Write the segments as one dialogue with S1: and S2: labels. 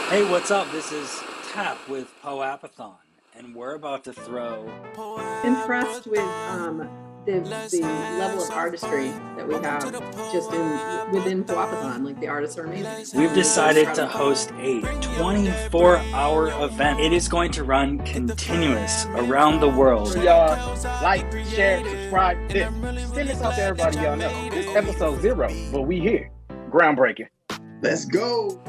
S1: Hey, what's up? This is Tap with POAPathon, and we're about to throw.
S2: Impressed with the level of artistry that we have just within POAPathon. Like, the artists are amazing.
S1: We've decided to host a 24-hour event. It is going to run continuous around the world.
S3: So y'all like, share, subscribe, tip. Send this out to everybody y'all know. This is episode 0, but we here. Groundbreaking.
S4: Let's go.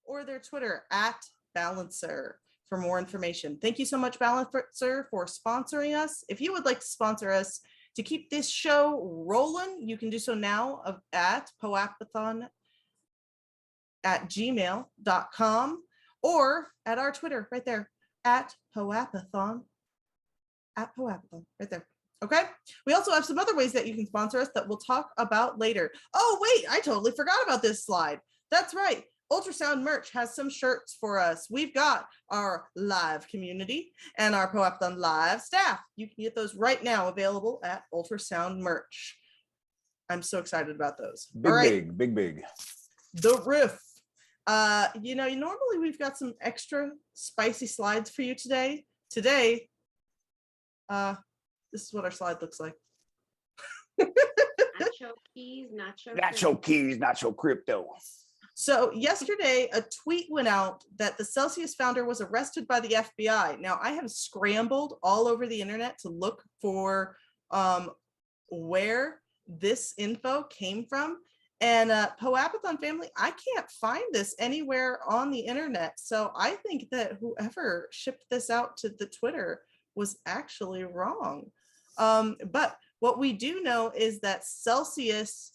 S5: Or their Twitter at Balancer for more information. Thank you so much, Balancer, for sponsoring us. If you would like to sponsor us to keep this show rolling, you can do so now at POAPathon@gmail.com or at our Twitter right there at POAPathon. At POAPathon right there. Okay. We also have some other ways that you can sponsor us that we'll talk about later. Oh, wait, I totally forgot about this slide. That's right. Ultrasound Merch has some shirts for us. We've got our live community and our POAPathon live staff. You can get those right now available at Ultrasound Merch. I'm so excited about those.
S6: Big, right. Big.
S5: The riff. Normally we've got some extra spicy slides for you today. Today, this is what our slide looks like.
S2: Nacho keys,
S3: nacho crypto.
S5: So yesterday, a tweet went out that the Celsius founder was arrested by the FBI. Now, I have scrambled all over the internet to look for where this info came from. And POAPathon family, I can't find this anywhere on the internet. So I think that whoever shipped this out to the Twitter was actually wrong. But what we do know is that Celsius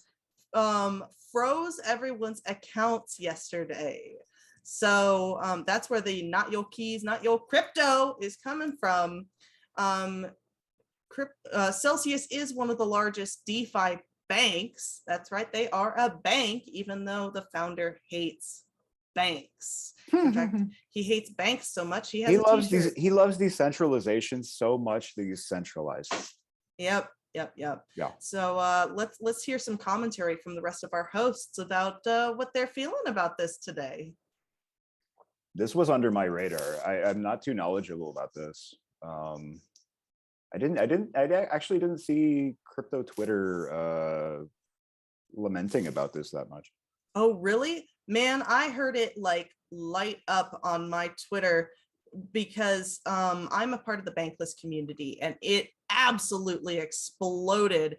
S5: froze everyone's accounts yesterday. So that's where the not your keys, not your crypto is coming from. Celsius is one of the largest DeFi banks. That's right. They are a bank, even though the founder hates banks. In fact, he hates banks so much he
S6: loves decentralization so much that he's centralized.
S5: Yep. Yeah. So let's hear some commentary from the rest of our hosts about what they're feeling about this today.
S6: This was under my radar. I'm not too knowledgeable about this. I actually didn't see crypto Twitter lamenting about this that much.
S5: Oh, really? Man, I heard it like light up on my Twitter because I'm a part of the bankless community and it absolutely exploded.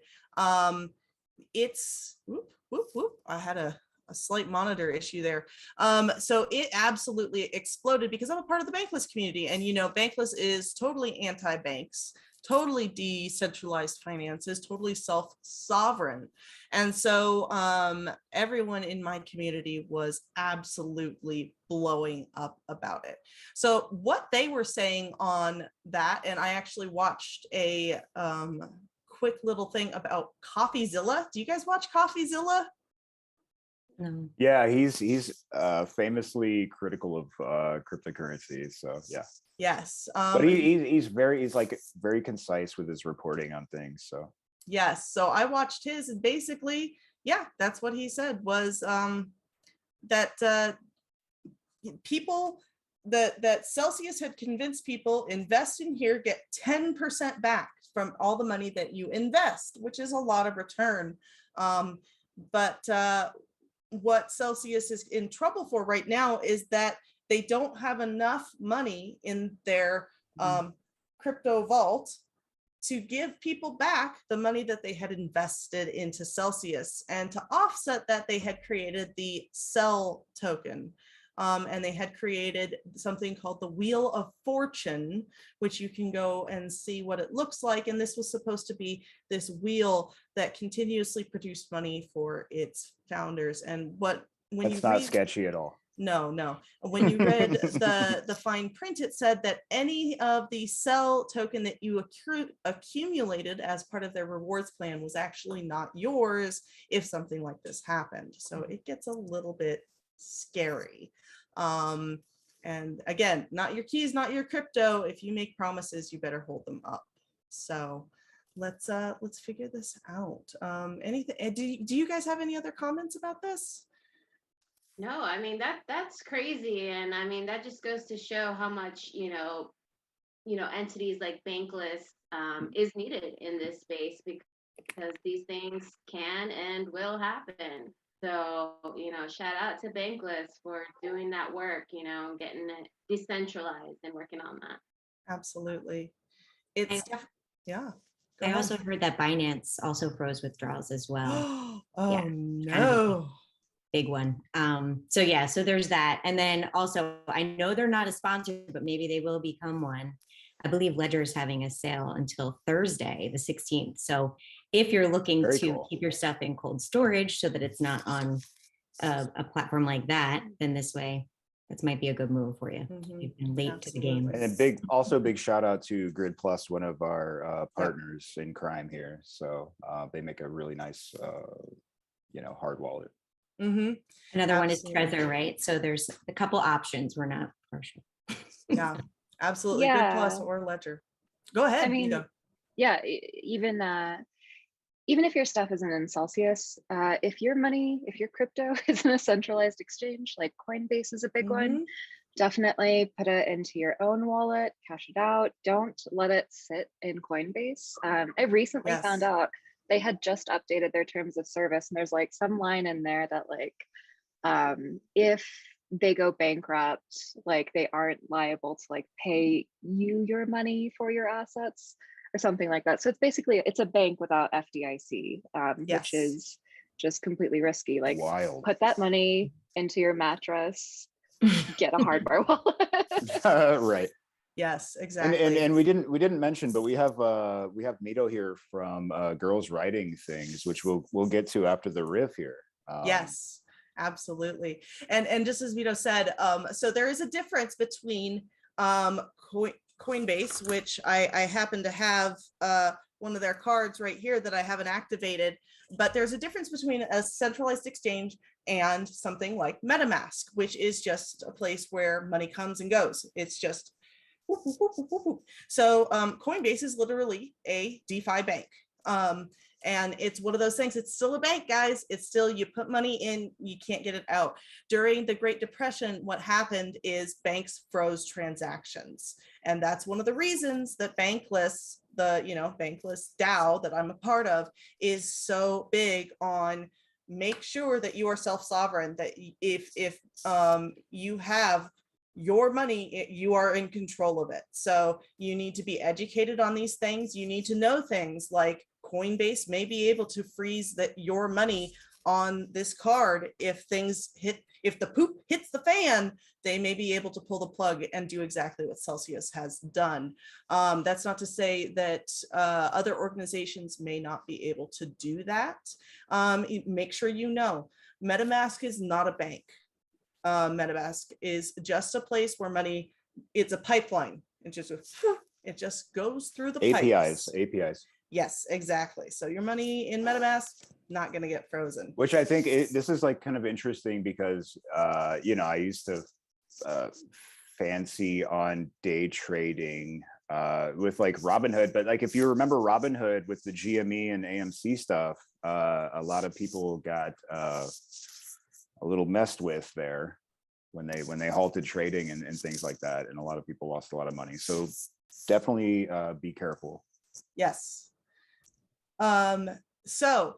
S5: It's whoop, whoop, whoop. I had a slight monitor issue there. So it absolutely exploded because I'm a part of the bankless community. And, you know, bankless is totally anti-banks, totally decentralized finances, totally self-sovereign. And so everyone in my community was absolutely blowing up about it. So what they were saying on that, and I actually watched a quick little thing about CoffeeZilla. Do you guys watch CoffeeZilla?
S4: No.
S6: Yeah, he's famously critical of cryptocurrency. So yeah.
S5: Yes.
S6: But he's like very concise with his reporting on things. So
S5: yes. So I watched his, and basically, yeah, that's what he said was that people that Celsius had convinced people invest in here, get 10% back from all the money that you invest, which is a lot of return. But what Celsius is in trouble for right now is that they don't have enough money in their crypto vault to give people back the money that they had invested into Celsius. And to offset that, they had created the Cell token. And they had created something called the Wheel of Fortune, which you can go and see what it looks like. And this was supposed to be this wheel that continuously produced money for its founders. And when
S6: that's not sketchy at all.
S5: No. When you read the fine print, it said that any of the Cell token that you accumulated as part of their rewards plan was actually not yours if something like this happened. So it gets a little bit scary. And again, not your keys, not your crypto. If you make promises, you better hold them up. So let's figure this out. Anything? Do you guys have any other comments about this?
S4: No, I mean that's crazy, and I mean that just goes to show how much entities like Bankless is needed in this space, because these things can and will happen. So shout out to Bankless for doing that work, getting it decentralized and working on that.
S5: Absolutely. It's yeah.
S7: I also heard that Binance also froze withdrawals as well.
S5: Oh
S7: yeah,
S5: no.
S7: Kind of big one. So yeah, so there's that. And then also, I know they're not a sponsor, but maybe they will become one. I believe Ledger is having a sale until Thursday, the 16th. So if you're looking
S6: Very
S7: to
S6: cool.
S7: keep your stuff in cold storage so that it's not on a platform like that, then this way, this might be a good move for you. You've been late to the game.
S6: And a big shout out to Grid Plus, one of our partners in crime here. So they make a really nice, hard wallet.
S7: Another one is Trezor, right? So there's a couple options. We're not partial.
S5: Yeah, absolutely.
S8: Yeah.
S5: Good Plus or Ledger. Go ahead.
S8: I mean,
S5: Mido.
S8: yeah, even if your stuff isn't in Celsius, if your crypto is in a centralized exchange, like Coinbase is a big one, definitely put it into your own wallet, cash it out. Don't let it sit in Coinbase. I recently found out they had just updated their terms of service, and there's like some line in there that like, if they go bankrupt, like they aren't liable to like pay you your money for your assets or something like that. So it's basically, it's a bank without FDIC, which is just completely risky. Like,
S6: wild. Put
S8: that money into your mattress, get a hardware wallet.
S6: Right.
S5: Yes, exactly.
S6: And we didn't mention, but we have Mido here from Girls Writing Things, which we'll get to after the riff here.
S5: Yes, absolutely. And just as Mido said, so there is a difference between Coinbase, which I happen to have one of their cards right here that I haven't activated, but there's a difference between a centralized exchange and something like MetaMask, which is just a place where money comes and goes. It's just whoop, whoop, whoop, whoop, whoop. So Coinbase is literally a DeFi bank. And it's one of those things, it's still a bank, guys. It's still, you put money in, you can't get it out. During the Great Depression, what happened is banks froze transactions. And that's one of the reasons that Bankless, Bankless DAO that I'm a part of, is so big on make sure that you are self-sovereign, that if you have your money, you are in control of it. So you need to be educated on these things. You need to know things like Coinbase may be able to freeze your money on this card. If the poop hits the fan, they may be able to pull the plug and do exactly what Celsius has done. That's not to say that other organizations may not be able to do that. Make sure you know, MetaMask is not a bank. MetaMask is just a place where money, it's a pipeline. It just goes through the pipes.
S6: APIs.
S5: Yes, exactly. So your money in MetaMask, not going to get frozen.
S6: Which I think this is like kind of interesting because, I used to fancy on day trading with like Robinhood. But like, if you remember Robinhood with the GME and AMC stuff, a lot of people got a little messed with there when they halted trading and things like that. And a lot of people lost a lot of money. So definitely be careful.
S5: Yes. So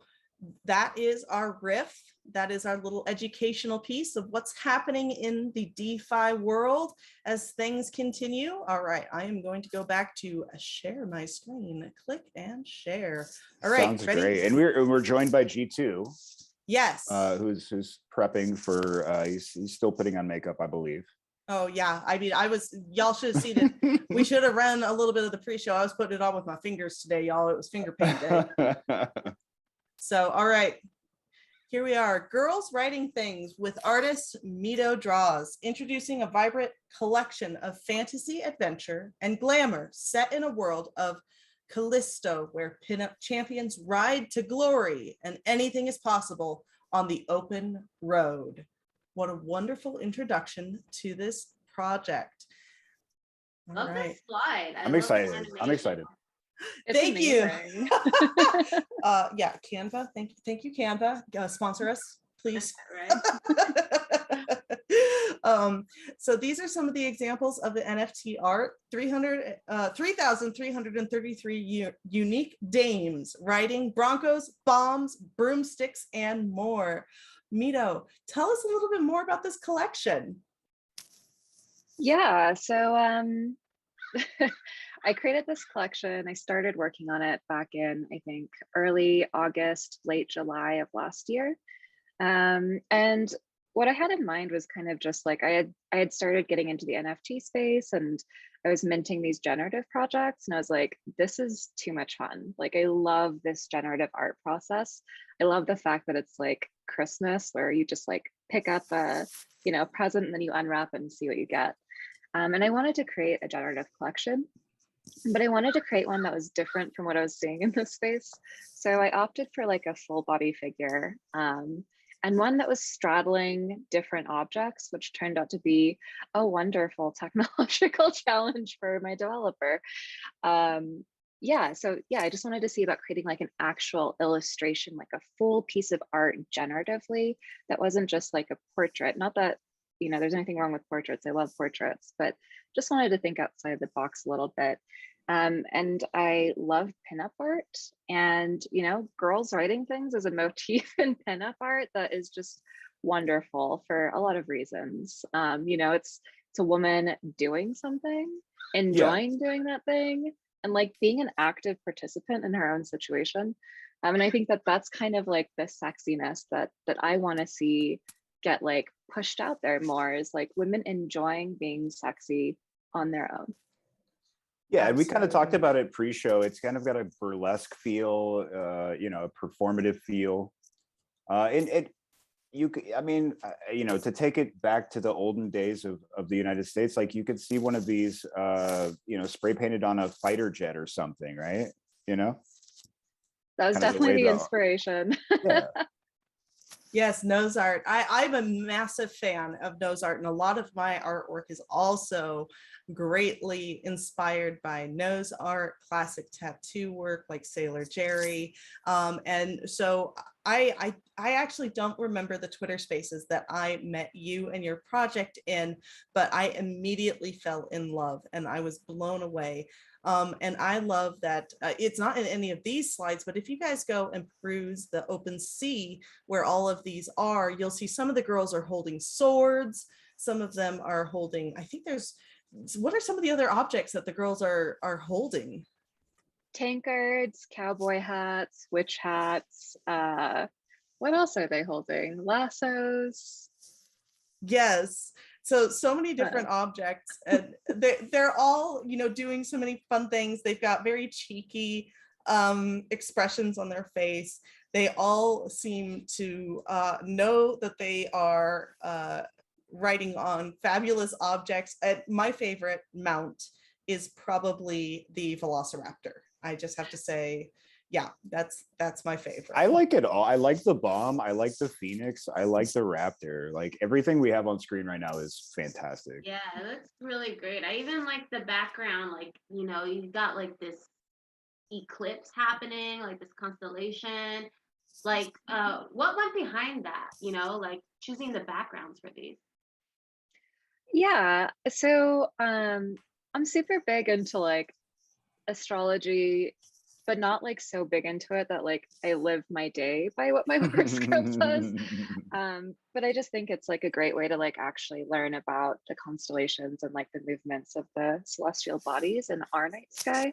S5: that is our riff. That is our little educational piece of what's happening in the DeFi world as things continue. All right, I am going to go back to share my screen. Click and share. All right,
S6: sounds
S5: ready?
S6: great. And we're joined by G2.
S5: Yes.
S6: Who's prepping for he's still putting on makeup, I believe.
S5: Oh yeah, I mean, y'all should have seen it. We should have run a little bit of the pre-show. I was putting it on with my fingers today, y'all. It was finger paint day. So, all right, here we are. Girls Writing Things with artist Mido Draws, introducing a vibrant collection of fantasy, adventure, and glamour set in a world of Callisto, where pinup champions ride to glory and anything is possible on the open road. What a wonderful introduction to this project.
S4: Love this slide.
S6: I'm excited. I'm excited.
S5: Thank you.
S8: Amazing.
S5: Yeah, Canva. Thank you, Canva. Sponsor us, please.
S4: Right.
S5: So these are some of the examples of the NFT art. 3,333 unique dames riding broncos, bombs, broomsticks, and more. Mido, tell us a little bit more about this collection.
S8: Yeah, so I created this collection. I started working on it back in, I think, early August, late July of last year. And what I had in mind was kind of just like I had started getting into the NFT space and I was minting these generative projects and I was like, this is too much fun. Like, I love this generative art process. I love the fact that it's like Christmas where you just like pick up a, present and then you unwrap and see what you get. And I wanted to create a generative collection, but I wanted to create one that was different from what I was seeing in this space. So I opted for like a full body figure. And one that was straddling different objects, which turned out to be a wonderful technological challenge for my developer. I just wanted to see about creating like an actual illustration, like a full piece of art generatively that wasn't just like a portrait. Not that, there's anything wrong with portraits. I love portraits, but just wanted to think outside the box a little bit. And I love pinup art and, girls writing things as a motif in pinup art that is just wonderful for a lot of reasons. It's a woman doing something, enjoying doing that thing, and like being an active participant in her own situation. And I think that that's kind of like the sexiness that I want to see get like pushed out there more, is like women enjoying being sexy on their own.
S6: Yeah, and we kind of talked about it pre-show. It's kind of got a burlesque feel, a performative feel. To take it back to the olden days of the United States, like you could see one of these, spray painted on a fighter jet or something, right?
S8: That was kind definitely the inspiration.
S6: Yeah.
S5: Yes, nose art. I'm a massive fan of nose art, and a lot of my artwork is also greatly inspired by nose art, classic tattoo work like Sailor Jerry. And so I actually don't remember the Twitter spaces that I met you and your project in, but I immediately fell in love and I was blown away. And I love that it's not in any of these slides, but if you guys go and peruse the open sea where all of these are, you'll see some of the girls are holding swords. Some of them are holding, I think there's, what are some of the other objects that the girls are holding?
S8: Tankards, cowboy hats, witch hats. What else are they holding? Lassos.
S5: Yes. So many different objects, and they're all, you know, doing so many fun things. They've got very cheeky expressions on their face. They all seem to know that they are riding on fabulous objects. And my favorite mount is probably the Velociraptor. I just have to say, yeah, that's my favorite.
S6: I like it all. I like the bomb. I like the Phoenix. I like the Raptor. Like everything we have on screen right now is fantastic.
S4: Yeah, it looks really great. I even like the background, like, you know, you've got like this eclipse happening, like this constellation. Like, what went behind that, you know, like choosing the backgrounds for these?
S8: Yeah, so I'm super big into like astrology, but not like so big into it that like I live my day by what my horoscope says. But I just think it's like a great way to like actually learn about the constellations and like the movements of the celestial bodies in our night sky.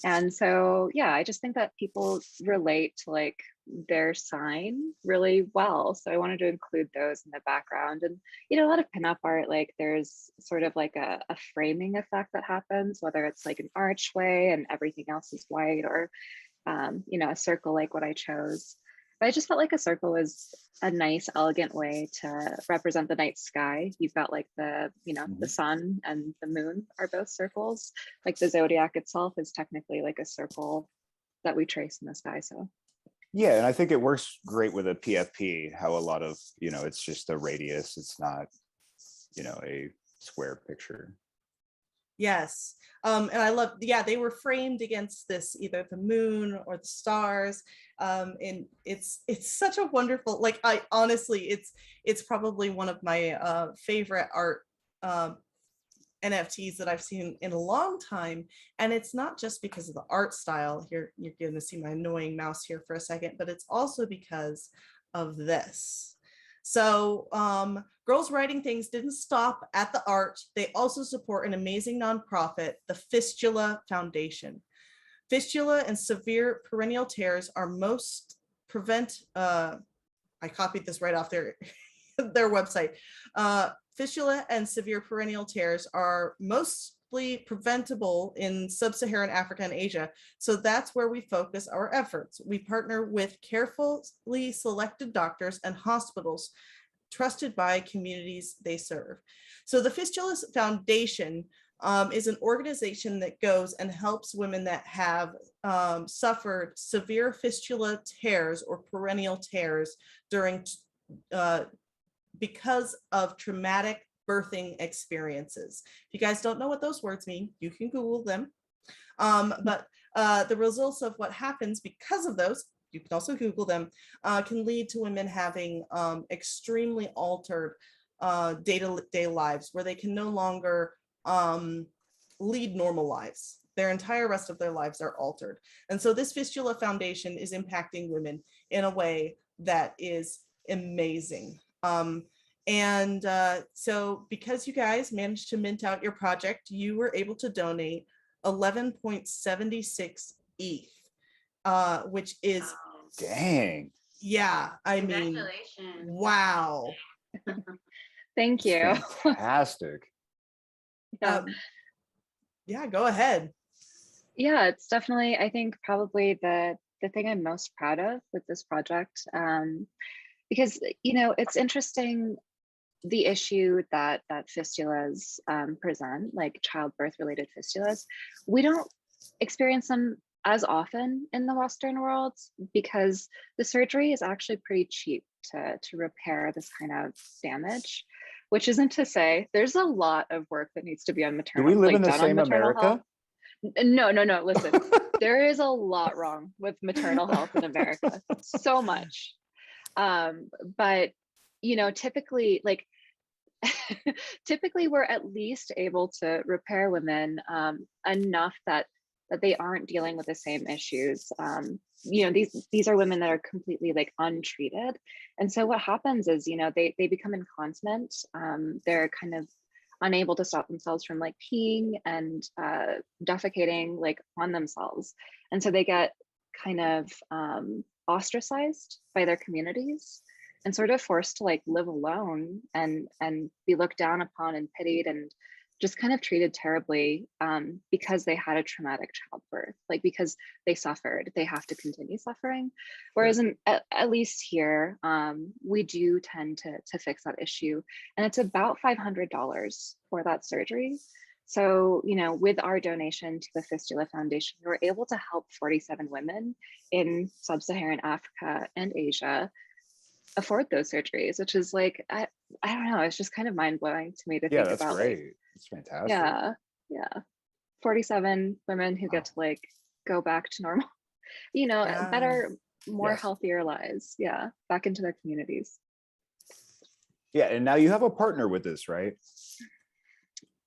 S8: And so, yeah, I just think that people relate to like their sign really well. So I wanted to include those in the background. And, you know, a lot of pinup art, like there's sort of like a framing effect that happens, whether it's like an archway and everything else is white, or, you know, a circle like what I chose. But I just felt like a circle was a nice, elegant way to represent the night sky. You've got like the, you know, the sun and the moon are both circles. Like the zodiac itself is technically like a circle that we trace in the sky. So
S6: yeah, and I think it works great with a PFP, how a lot of, you know, it's just a radius. It's not, you know, a square picture.
S5: Yes. And I love, yeah, they were framed against this, either the moon or the stars. And it's such a wonderful, like, I honestly, it's probably one of my favorite art NFTs that I've seen in a long time. And it's not just because of the art style. Here, you're going to see my annoying mouse here for a second, but it's also because of this. So Girls Writing Things didn't stop at the art. They also support an amazing nonprofit, the Fistula Foundation. Fistula and severe perennial tears are most I copied this right off their website. Fistula and severe perennial tears are mostly preventable in sub-Saharan Africa and Asia. So that's where we focus our efforts. We partner with carefully selected doctors and hospitals trusted by communities they serve. So the Fistula Foundation is an organization that goes and helps women that have suffered severe fistula tears or perennial tears during because of traumatic birthing experiences. If you guys don't know what those words mean, you can Google them. But the results of what happens because of those, you can also Google them, can lead to women having extremely altered day-to-day lives where they can no longer lead normal lives. Their entire rest of their lives are altered. And so this Fistula Foundation is impacting women in a way that is amazing. So because you guys managed to mint out your project, you were able to donate 11.76 ETH, which is,
S6: dang.
S5: Yeah, I mean,
S4: Congratulations.
S5: wow.
S8: thank you.
S6: Fantastic.
S5: Yeah, go ahead.
S8: Yeah, it's definitely, I think, probably the thing I'm most proud of with this project, because, you know, it's interesting, the issue that fistulas present, like childbirth related fistulas. We don't experience them as often in the Western world because the surgery is actually pretty cheap to repair this kind of damage, which isn't to say there's a lot of work that needs to be on maternal.
S6: Do we live
S8: like,
S6: in the
S8: done on
S6: same
S8: maternal
S6: America?
S8: health. No, no, no. Listen, there is a lot wrong with maternal health in America. So much. But typically, like, typically we're at least able to repair women enough that they aren't dealing with the same issues. These are women that are completely like untreated, and so what happens is they become incontinent. They're kind of unable to stop themselves from like peeing and defecating like on themselves, and so they get kind of ostracized by their communities and sort of forced to like live alone and be looked down upon and pitied and just kind of treated terribly because they had a traumatic childbirth, like because they suffered, they have to continue suffering. Whereas at least here, we do tend to fix that issue. And it's about $500 for that surgery. So, with our donation to the Fistula Foundation, we were able to help 47 women in sub-Saharan Africa and Asia afford those surgeries, which is like, I don't know, it's just kind of mind-blowing to me to think
S6: that's
S8: about.
S6: great.
S8: Like,
S6: it's fantastic.
S8: yeah 47 women who get to like go back to normal, better, more healthier lives, back into their communities.
S6: And now you have a partner with this, right?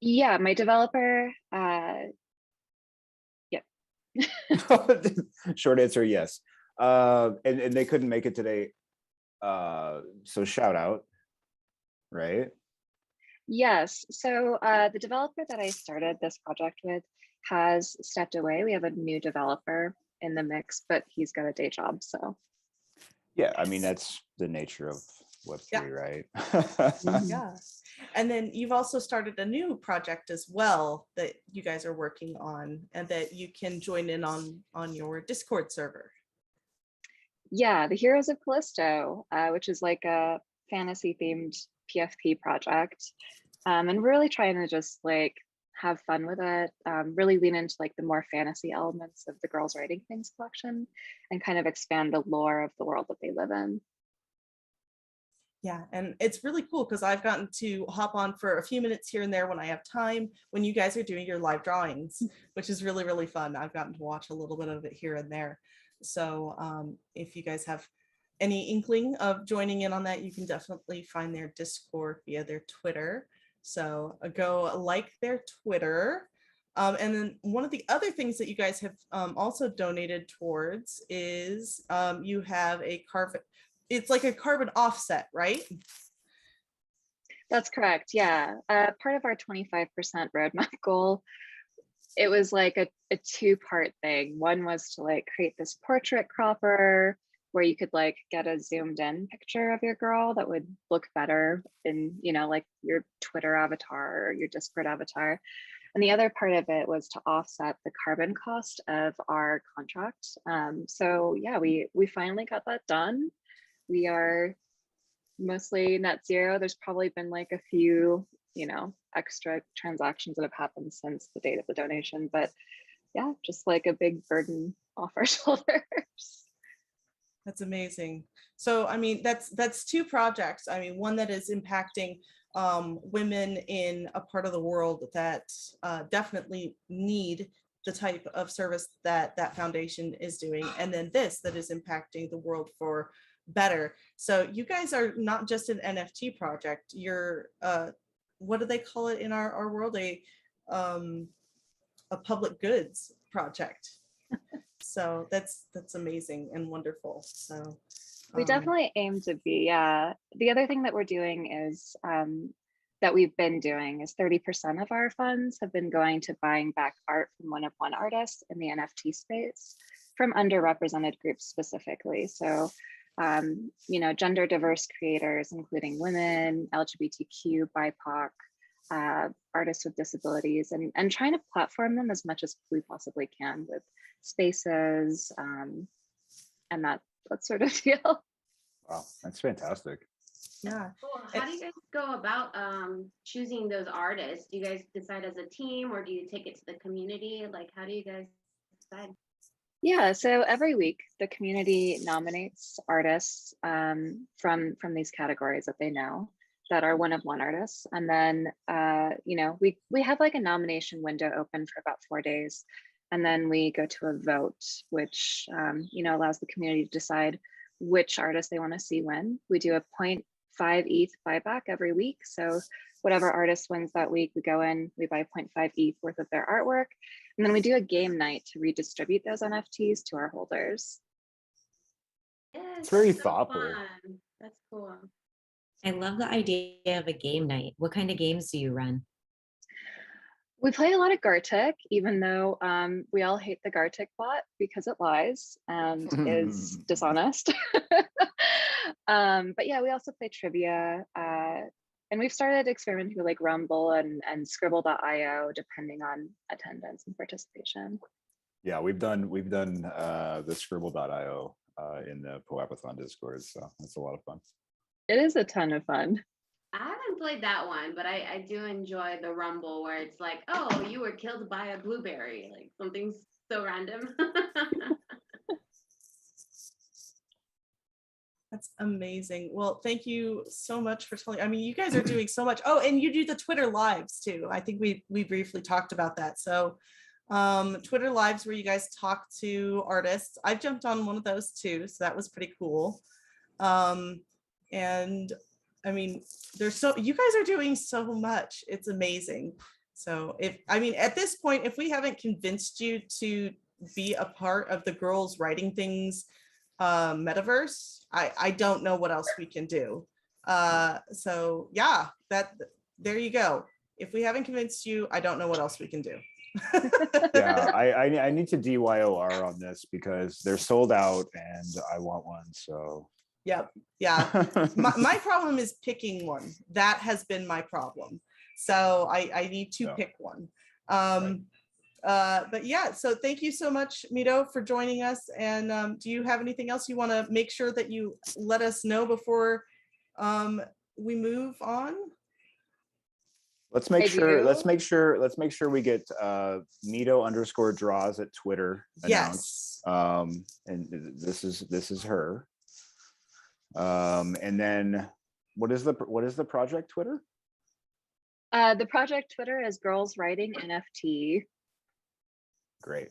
S8: Yeah, my developer,
S6: Short answer, yes. And they couldn't make it today, so shout out, right?
S8: Yes. So the developer that I started this project with has stepped away. We have a new developer in the mix, but he's got a day job. So
S6: I mean, that's the nature of Web3, right?
S5: Yeah. And then you've also started a new project as well that you guys are working on and that you can join in on your Discord server.
S8: Yeah, the Heroes of Callisto, which is like a fantasy themed PFP project. And we're really trying to just like have fun with it, really lean into like the more fantasy elements of the Girls Writing Things collection and kind of expand the lore of the world that they live in.
S5: Yeah, and it's really cool because I've gotten to hop on for a few minutes here and there when I have time, when you guys are doing your live drawings, which is really, really fun. I've gotten to watch a little bit of it here and there. So if you guys have any inkling of joining in on that, you can definitely find their Discord via their Twitter. So go like their Twitter. And then one of the other things that you guys have also donated towards is you have a carbon, it's like a carbon offset, right?
S8: That's correct. Yeah. Part of our 25% roadmap goal, it was like a two-part thing. One was to like create this portrait cropper where you could like get a zoomed in picture of your girl that would look better in, like your Twitter avatar or your Discord avatar. And the other part of it was to offset the carbon cost of our contract. So yeah, we finally got that done. We are mostly net zero. There's probably been like a few, extra transactions that have happened since the date of the donation, but yeah, just like a big burden off our shoulders.
S5: That's amazing. So, I mean, that's two projects. I mean, one that is impacting women in a part of the world that definitely need the type of service that that foundation is doing. And then this that is impacting the world for better. So you guys are not just an NFT project. You're, what do they call it in our world? A public goods project. So that's amazing and wonderful. So
S8: we definitely aim to be. The other thing that we're doing is that we've been doing is 30% of our funds have been going to buying back art from one-of-one artists in the NFT space from underrepresented groups specifically. So, gender diverse creators, including women, LGBTQ, BIPOC, artists with disabilities, and trying to platform them as much as we possibly can with spaces and that sort of deal.
S6: Wow, that's fantastic.
S5: Yeah.
S4: Cool. How do you guys go about choosing those artists? Do you guys decide as a team or do you take it to the community? Like, how do you guys decide?
S8: Yeah, so every week the community nominates artists from these categories that they know that are one of one artists. And then, you know, we have like a nomination window open for about 4 days. And then we go to a vote, which, you know, allows the community to decide which artist they want to see win. We do a 0.5 ETH buyback every week. So whatever artist wins that week, we go in, we buy 0.5 ETH worth of their artwork. And then we do a game night to redistribute those NFTs to our holders.
S4: Yes,
S6: It's very
S4: that's so
S6: thoughtful.
S4: fun. That's cool.
S7: I love the idea of a game night. What kind of games do you run?
S8: We play a lot of Gartic, even though we all hate the Gartic bot because it lies and is dishonest. But yeah, we also play trivia. And we've started experimenting with like Rumble and Scribble.io, depending on attendance and participation.
S6: Yeah, we've done the Scribble.io in the POAPathon Discord, so it's a lot of fun.
S8: It is a ton of fun.
S4: I haven't played that one, but I do enjoy the Rumble where it's like, oh, you were killed by a blueberry, like something so random.
S5: That's amazing. Well, thank you so much for telling. I mean, you guys are doing so much. Oh, and you do the Twitter lives too. I think we briefly talked about that. So Twitter lives where you guys talk to artists. I've jumped on one of those too, so that was pretty cool. And I mean, you guys are doing so much. It's amazing. So at this point, if we haven't convinced you to be a part of the Girls Writing Things metaverse, I don't know what else we can do. So yeah, there you go. If we haven't convinced you, I don't know what else we can do.
S6: Yeah, I need to DYOR on this because they're sold out and I want one. So
S5: yep. Yeah. my problem is picking one. That has been my problem. So I need to pick one.
S6: Right.
S5: But yeah, so thank you so much, Mido, for joining us. And do you have anything else you want to make sure that you let us know before we move on?
S6: Let's make sure we get Mido_draws at Twitter announced.
S5: Yes.
S6: And this is her. And then what is the project Twitter?
S8: The project Twitter is Girls Writing NFT.
S6: Great.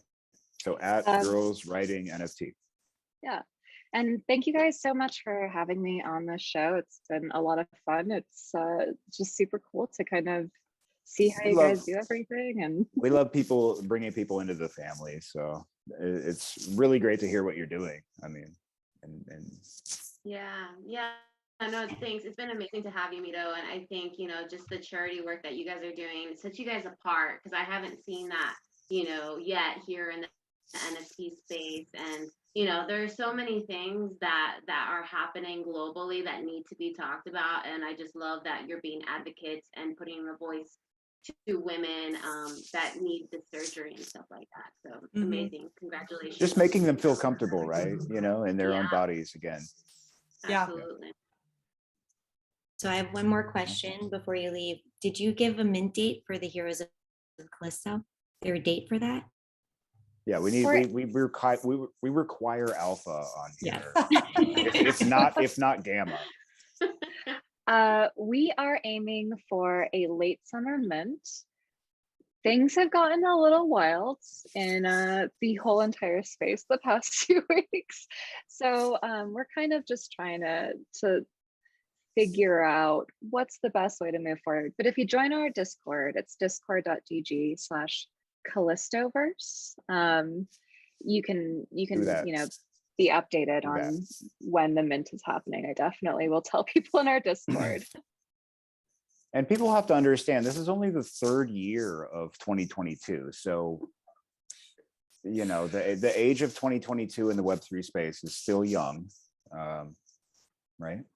S6: So at Girls Writing NFT.
S8: Yeah. And thank you guys so much for having me on this show. It's been a lot of fun. It's just super cool to kind of see how you guys do everything. And
S6: we love bringing people into the family. So it's really great to hear what you're doing. I mean, and
S4: Yeah. No, thanks. It's been amazing to have you, Mido. And I think, just the charity work that you guys are doing sets you guys apart because I haven't seen that, yet here in the NFT space. And, there are so many things that are happening globally that need to be talked about. And I just love that you're being advocates and putting a voice to women that need the surgery and stuff like that. So amazing. Congratulations.
S6: just making them feel comfortable, right? In their own bodies again.
S5: Yeah.
S4: Absolutely.
S7: So I have one more question before you leave. Did you give a mint date for the Heroes of Callisto? Is there a date for that?
S6: Yeah, we require alpha on here.
S7: Yeah.
S6: if not gamma.
S8: We are aiming for a late summer mint. Things have gotten a little wild in the whole entire space the past 2 weeks. So we're kind of just trying to figure out what's the best way to move forward. But if you join our Discord, it's discord.gg/Callistoverse. You can be updated on when the mint is happening. I definitely will tell people in our Discord.
S6: And people have to understand this is only the third year of 2022. So, the age of 2022 in the Web3 space is still young, right?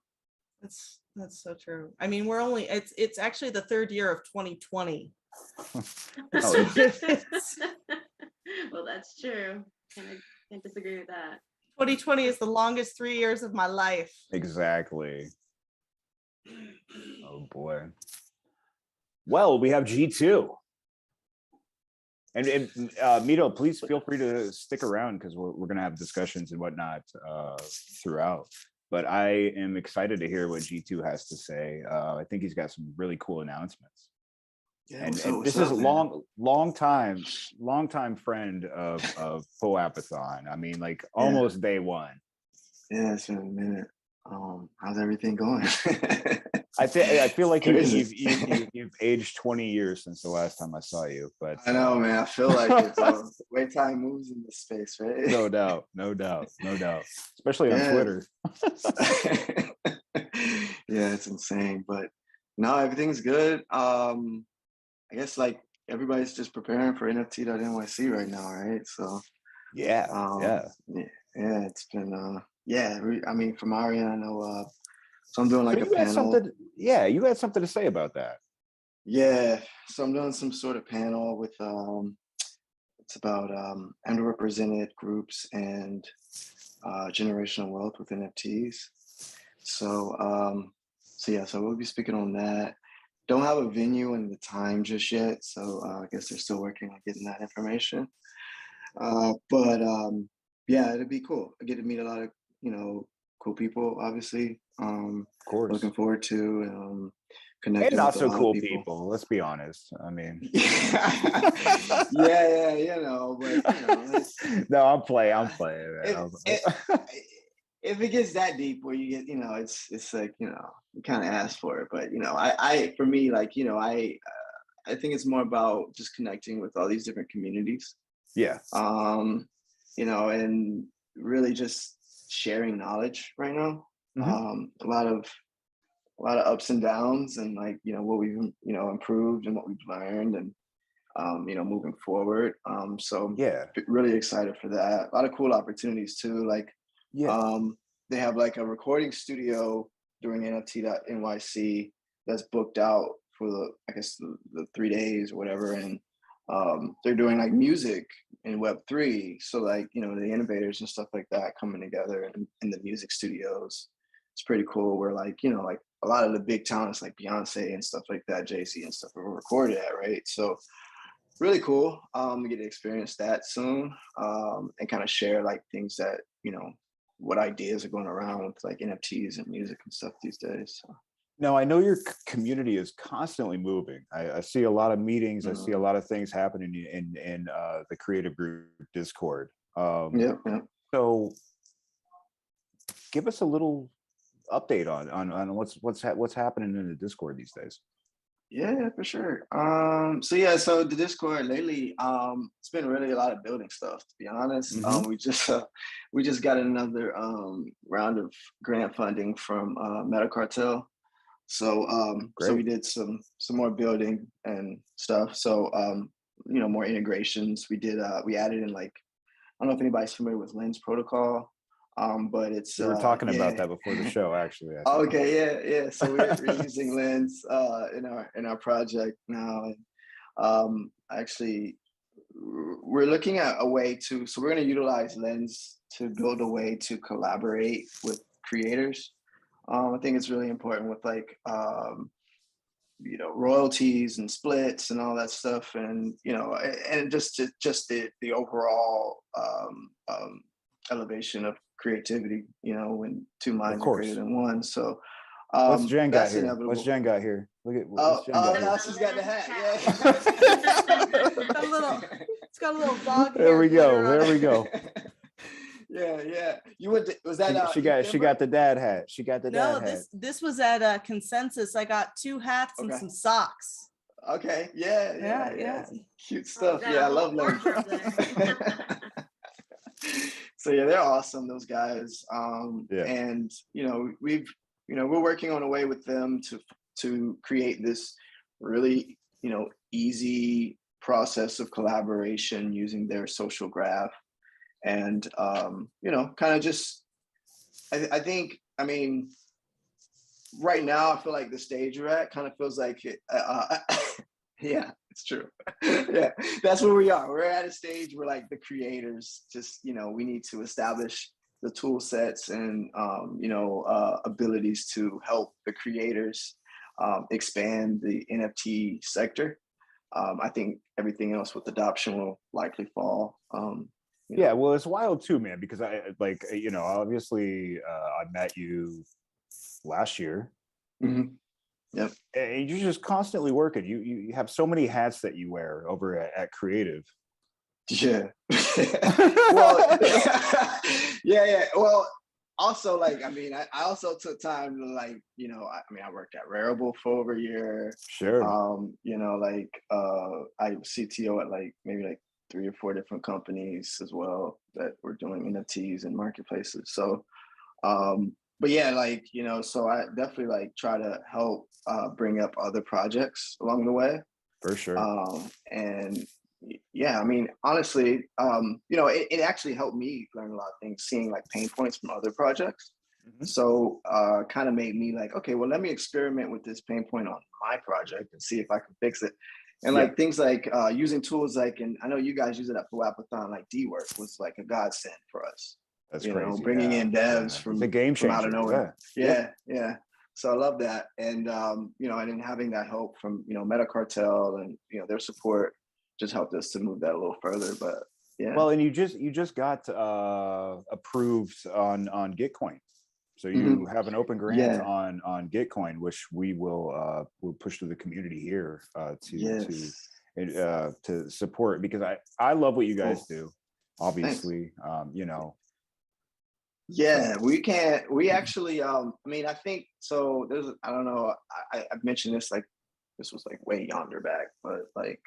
S5: That's so true. I mean, it's actually the third year of 2020.
S4: Well, that's true. Can't disagree with that.
S5: 2020 is the longest 3 years of my life.
S6: Exactly. Oh boy. Well, we have G2. And Mido, please feel free to stick around because we're going to have discussions and whatnot throughout. but I am excited to hear what G2 has to say. I think he's got some really cool announcements.
S9: Yeah,
S6: And
S9: what's
S6: this
S9: up,
S6: is a
S9: man?
S6: long time friend of POAPathon. I mean, like
S9: Yeah.
S6: almost day one.
S9: Yeah, it's been a minute. How's everything going?
S6: I feel like
S9: Crazy.
S6: you've aged 20 years since the last time I saw you. But
S9: I know, man. I feel like it, bro. The way time moves in this space, right?
S6: no doubt, especially on
S9: Yeah.
S6: Twitter.
S9: Yeah, it's insane. But no, everything's good. I guess like everybody's just preparing for NFT.NYC right now, right? So
S6: Yeah.
S9: yeah, it's been I mean, from our end, I know so I'm doing like
S6: So
S9: a
S6: you had
S9: panel.
S6: something, yeah, you had something to say about that.
S9: Yeah, so I'm doing some sort of panel with it's about underrepresented groups and generational wealth with NFTs. So so we'll be speaking on that. Don't have a venue and the time just yet, so I guess they're still working on getting that information. But yeah, it'd be cool. I get to meet a lot of cool people, obviously.
S6: Of course.
S9: Looking forward to
S6: And
S9: connecting
S6: not
S9: with a
S6: so
S9: lot
S6: cool
S9: of people.
S6: Let's be honest. I mean,
S9: yeah, but
S6: no, I'm playing. Man.
S9: If it gets that deep where you get, it's like, you kind of ask for it, but I for me, like, I think it's more about just connecting with all these different communities.
S6: Yeah.
S9: And really just sharing knowledge right now. A lot of ups and downs, and like, what we've improved and what we've learned, and moving forward. So
S6: yeah,
S9: really excited for that. A lot of cool opportunities too. Like, they have like a recording studio during NFT.NYC that's booked out for the 3 days or whatever, and they're doing like music in Web3. So like, the innovators and stuff like that coming together in the music studios. It's pretty cool. Where like, like a lot of the big talents like Beyonce and stuff like that, Jay-Z and stuff were recorded at, right? So really cool to get to experience that soon, and kind of share like things that, what ideas are going around with like NFTs and music and stuff these days. So.
S6: No, I know your community is constantly moving. I see a lot of meetings. I see a lot of things happening in the creative group Discord.
S9: Yeah.
S6: So give us a little update on what's happening in the Discord these days.
S9: Yeah, for sure. So the Discord lately, it's been really a lot of building stuff, to be honest. We just got another round of grant funding from Meta Cartel. So so we did some more building and stuff. So more integrations. We added in, like, I don't know if anybody's familiar with Lens Protocol. But it's
S6: we were talking about that before the show, actually.
S9: Okay, yeah. So we're using Lens in our project now, and actually we're looking at a way to. So we're going to utilize Lens to build a way to collaborate with creators. I think it's really important with like royalties and splits and all that stuff, and and just the overall elevation of creativity, when two minds are greater than one. So
S6: what's Jen got here?
S9: Inevitable.
S6: What's Jen got here? Look at
S9: now she's got the hat.
S5: It's got a little dog.
S6: There we go.
S9: Yeah. You went to, was that
S6: she got the dad hat. She got the dad hat.
S5: This was at Consensus. I got 2 hats and some socks.
S9: Okay. Yeah. Cute stuff.
S4: Oh,
S9: Yeah, I love them. So yeah, they're awesome, those guys. And we're working on a way with them to create this really easy process of collaboration using their social graph, and kind of just I think, I mean, right now I feel like the stage we're at kind of feels like yeah, it's true. Yeah, that's where we are. We're at a stage where like the creators just, we need to establish the tool sets and, abilities to help the creators expand the NFT sector. I think everything else with adoption will likely fall.
S6: Yeah, well, it's wild too, man, because I like, obviously I met you last year.
S9: Mm-hmm. Yep.
S6: And you're just constantly working. You have so many hats that you wear over at Creative.
S9: Yeah. Well, yeah. Well, also, like, I mean, I also took time to, like, I worked at Rarible for over a year.
S6: Sure.
S9: I was CTO at like maybe like 3 or 4 different companies as well that were doing NFTs and marketplaces. So, but yeah, like, so I definitely like try to help bring up other projects along the way.
S6: For sure.
S9: And yeah, I mean, honestly, it actually helped me learn a lot of things, seeing like pain points from other projects. Mm-hmm. So kind of made me like, okay, well, let me experiment with this pain point on my project and see if I can fix it. And like things like using tools like, and I know you guys use it at POAPathon, like D-Work was like a godsend for us.
S6: That's crazy.
S9: Bringing in devs from,
S6: the game changer.
S9: From out of nowhere. Yeah. So I love that. And, and then having that help from, Metacartel and, their support just helped us to move that a little further. But yeah.
S6: Well, and you just got approved on Gitcoin. So you have an open grant on Gitcoin, which we will push to the community here to support, because I love what you guys do, obviously.
S9: Yeah, we actually, I think, so there's, I don't know, I've mentioned this, like, this was like way yonder back, but like,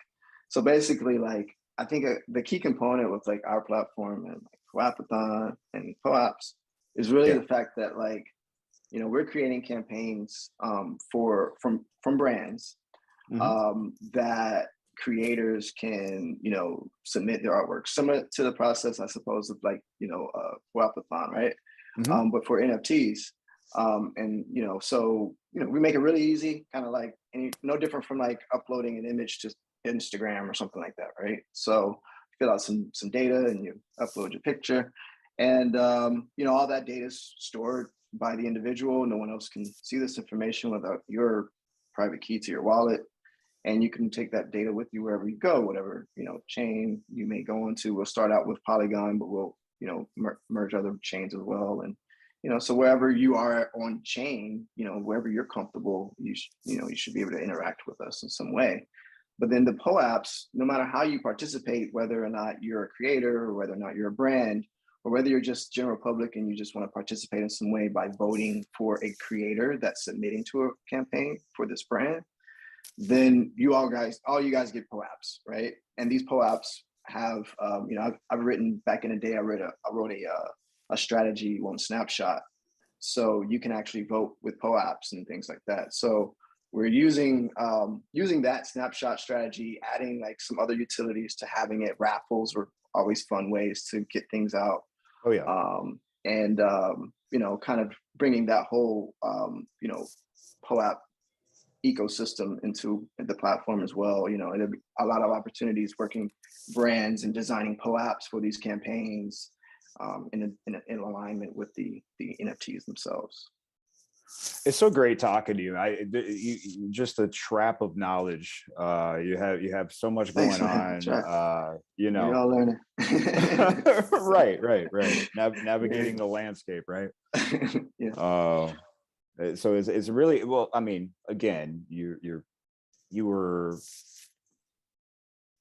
S9: so basically, like, I think the key component with like our platform and like POAPathon and POAPs is really the fact that, like, we're creating campaigns from brands that creators can, submit their artwork, similar to the process, I suppose, of like, POAPathon, right? But for NFTs. So, we make it really easy, kind of like no different from like uploading an image to Instagram or something like that, right? So fill out some data and you upload your picture, and all that data is stored by the individual. No one else can see this information without your private key to your wallet. And you can take that data with you wherever you go, whatever, chain you may go into. We'll start out with Polygon, but we'll, merge other chains as well. And, so wherever you are on chain, wherever you're comfortable, you should be able to interact with us in some way. But then the POAPs, no matter how you participate, whether or not you're a creator or whether or not you're a brand, or whether you're just general public and you just want to participate in some way by voting for a creator that's submitting to a campaign for this brand, then all you guys get POAPs, right? And these POAPs have, I've written back in the day, I wrote a strategy on Snapshot, so you can actually vote with POAPs and things like that. So we're using that Snapshot strategy, adding like some other utilities to having it. Raffles are always fun ways to get things out.
S6: Oh yeah.
S9: Kind of bringing that whole POAP ecosystem into the platform as well. There'll be a lot of opportunities working brands and designing POAPs for these campaigns in alignment with the NFTs themselves.
S6: It's so great talking to you. You just a trap of knowledge. You have so much going on.
S9: We're all learning.
S6: right. Navigating the landscape, right?
S9: Yeah.
S6: So it's really, well, I mean, again, you used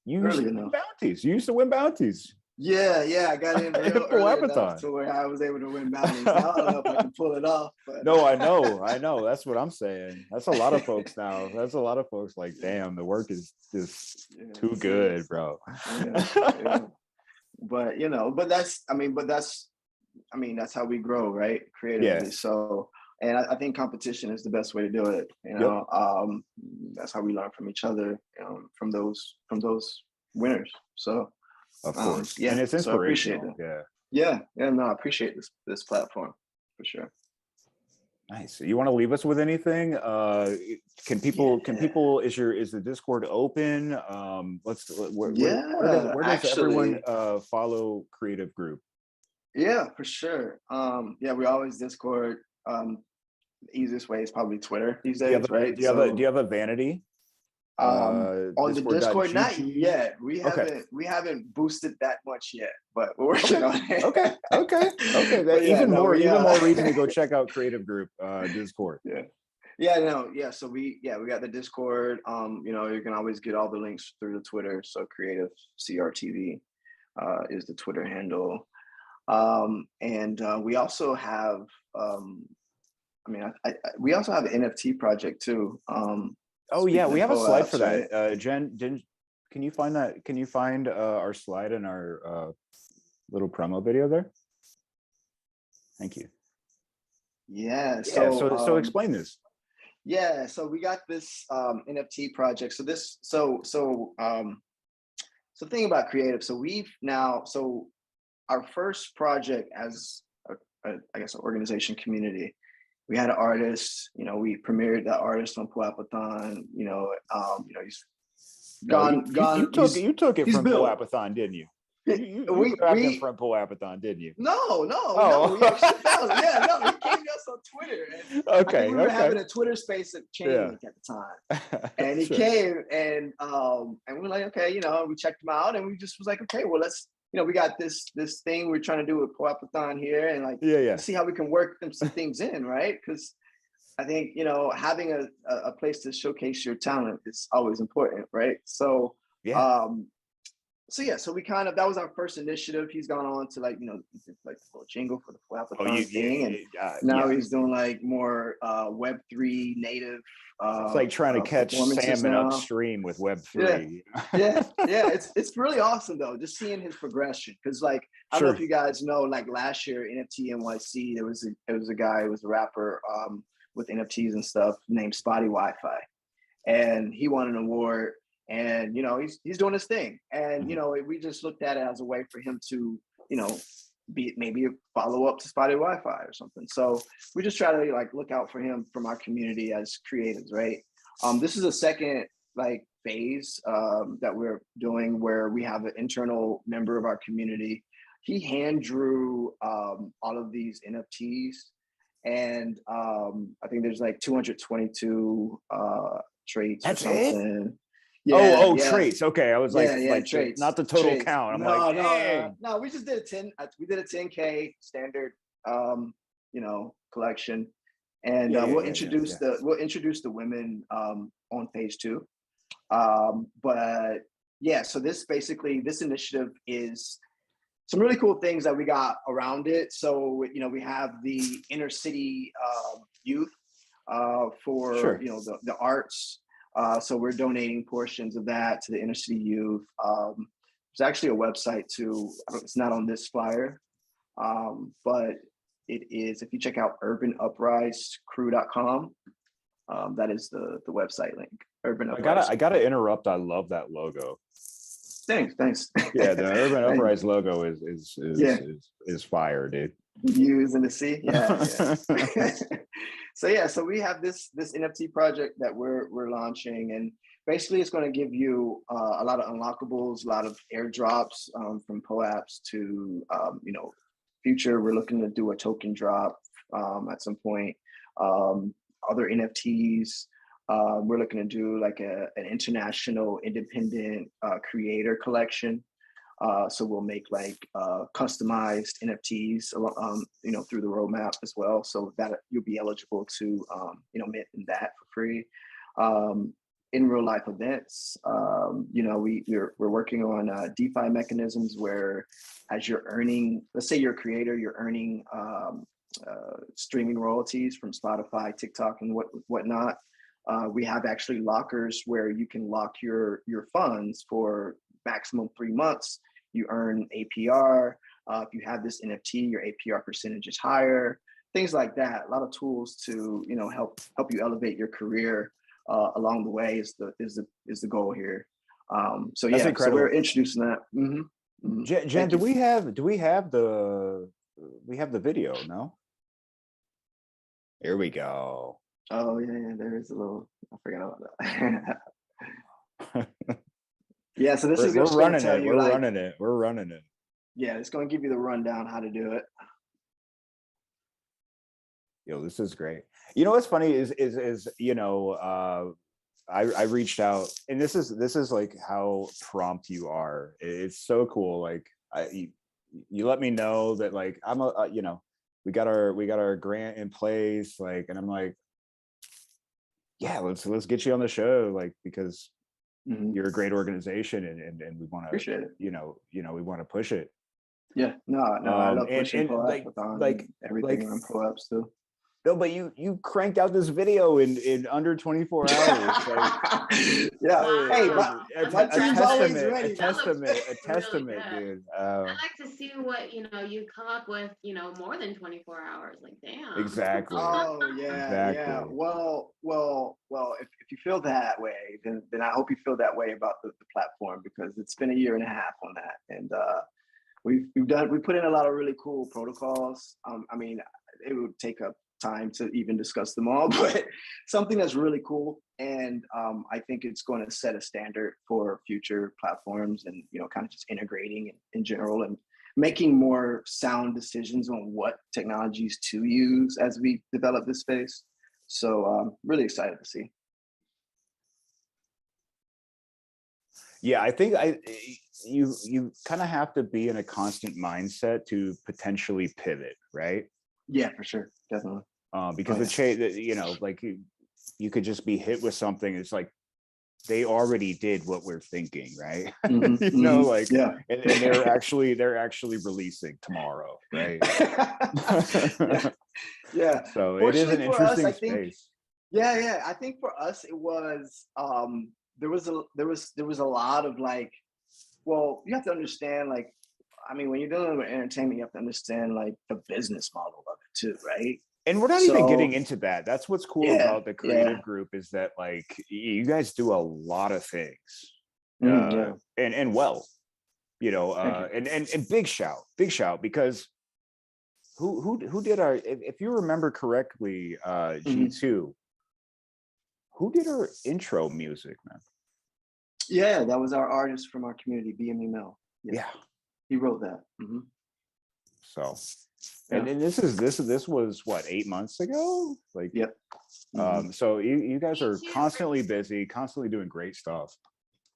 S6: to win bounties. You used to win bounties.
S9: Yeah, I got in real early enough to where I was able to win bounties. I don't know if I can pull it off. But...
S6: No, I know. That's what I'm saying. That's a lot of folks now. That's a lot of folks like, damn, the work is just too good, bro.
S9: Yeah. But that's how we grow, right? Creatively.
S6: Yeah.
S9: So, and I think competition is the best way to do it. That's how we learn from each other, from those winners. So.
S6: Of course,
S9: yeah,
S6: and it's inspirational.
S9: So I appreciate this platform for sure.
S6: Nice. You want to leave us with anything? Can people? Is the Discord open? Where does everyone follow Creative Group?
S9: Yeah, for sure. We always Discord. The easiest way is probably Twitter these days, right?
S6: Do you have a vanity?
S9: On the Discord, not
S6: Discord.gg.
S9: yet.
S6: Okay.
S9: We haven't boosted that much yet, but we're working on it.
S6: Okay. That
S9: But yeah,
S6: even
S9: no,
S6: more
S9: we,
S6: reason to go check out Creative Group Discord.
S9: So we got the Discord. You can always get all the links through the Twitter. So Creative CRTV is the Twitter handle. And we also have we also have an NFT project too.
S6: Oh yeah, we have a slide for
S9: right?
S6: that. Jen, can you find that? Can you find our slide in our little promo video there? Thank you.
S9: Yeah.
S6: So explain this.
S9: Yeah. So we got this NFT project. So thing about creative. So our first project as I guess an organization community. We had an artist, we premiered that artist on POAPathon, he's gone.
S6: You took it from POAPathon, didn't you? You grabbed him from POAPathon, didn't you?
S9: No, we actually found him. Yeah, no, he came to us on Twitter. And we were having a Twitter space at Chainlink at the time. And he came and we were like, okay, we checked him out and we just was like, okay, well, let's, we got this thing we're trying to do with POAPathon here, and let's see how we can work some things in, right? Because I think having a place to showcase your talent is always important, right? So so we that was our first initiative. He's gone on to he did a little jingle for the POAPathon thing, and now he's doing more Web3 native.
S6: It's like trying to catch salmon upstream with Web3.
S9: Yeah. It's really awesome though, just seeing his progression. Because I don't know if you guys know, last year NFT NYC, there was a guy who was a rapper with NFTs and stuff named Spotty Wi-Fi, and he won an award. And he's doing his thing, and we just looked at it as a way for him to be maybe a follow up to Spotty Wi-Fi or something. So we just try to look out for him from our community as creatives, right? This is a second phase that we're doing where we have an internal member of our community. He hand drew all of these NFTs, and I think there's 222 traits.
S6: That's
S9: or something.
S6: It? Traits. Okay, I was traits. Not the total
S9: traits.
S6: Count. I'm
S9: no. We just did we did a 10K standard, collection, and we'll introduce the women on phase 2. So this initiative is some really cool things that we got around it. So we have the inner city youth for the arts. So we're donating portions of that to the inner city youth. There's actually a website too. It's not on this flyer, but it is. If you check out urbanuprisecrew.com, that is the website link. Urban Uprise.
S6: I gotta interrupt. I love that logo.
S9: Thanks.
S6: Yeah, the Urban Uprise logo is fire, dude.
S9: Use in the sea. Yeah. So we have this NFT project that we're launching, and basically it's going to give you a lot of unlockables, a lot of airdrops from POAPs to future. We're looking to do a token drop at some point. Other NFTs. We're looking to do an international independent creator collection. So we'll make customized NFTs, through the roadmap as well. So that you'll be eligible to, mint in that for free. In real life events, we're working on DeFi mechanisms where as you're earning, let's say you're a creator, you're earning streaming royalties from Spotify, TikTok, and whatnot. We have actually lockers where you can lock your funds for maximum 3 months. You earn APR. If you have this NFT, your APR percentage is higher. Things like that. A lot of tools to help you elevate your career along the way is the goal here. So we're introducing that. Mm-hmm. Mm-hmm.
S6: Jen, do we have the video? No. Here we go.
S9: Oh yeah, there is a little. I forgot about that. Yeah, so we're running it.
S6: We're running it.
S9: Yeah, it's going to give you the rundown how to do it.
S6: Yo, this is great. You know what's funny is I reached out, and this is like how prompt you are. It's so cool. Like you let me know that like I'm a you know, we got our grant in place, like, and I'm like, yeah, let's get you on the show, like, because you're a great organization, and we want to
S9: Appreciate it.
S6: you know we want to push it.
S9: Yeah, no, I love pushing POAPathon
S6: like
S9: everything on POAPs too.
S6: No, but you cranked out this video in under 24 hours. Like,
S9: yeah,
S4: Wow.
S9: hey, my team's always ready.
S6: A testament,
S4: Really
S6: dude.
S4: I'd like to see what you come up with. More than 24 hours. Like, damn.
S6: Exactly.
S9: Oh yeah,
S6: exactly.
S9: yeah. Well. If you feel that way, then I hope you feel that way about the platform, because it's been a year and a half on that, and we put in a lot of really cool protocols. I mean, it would take up time to even discuss them all, but something that's really cool, and I think it's going to set a standard for future platforms, and kind of just integrating in general and making more sound decisions on what technologies to use as we develop this space. So really excited to see.
S6: Yeah, I think you kind of have to be in a constant mindset to potentially pivot, right?
S9: Yeah, for sure, definitely.
S6: Because like you could just be hit with something. It's like they already did what we're thinking, right? Like,
S9: yeah,
S6: and they're actually releasing tomorrow, right?
S9: yeah.
S6: So it is an interesting space.
S9: Yeah. I think for us it was there was a lot of like, well, you have to understand, like, I mean, when you're dealing with entertainment, you have to understand like the business model of it too, right?
S6: And we're not even getting into that. That's what's cool about the creative group, is that like you guys do a lot of things, and well, and big shout, because who did our, if you remember correctly, G2, who did our intro music, man?
S9: Yeah, that was our artist from our community, BME Mel.
S6: Yeah,
S9: he wrote that.
S6: So, and this was what, 8 months ago? Like,
S9: yep.
S6: So you guys are constantly busy, constantly doing great stuff.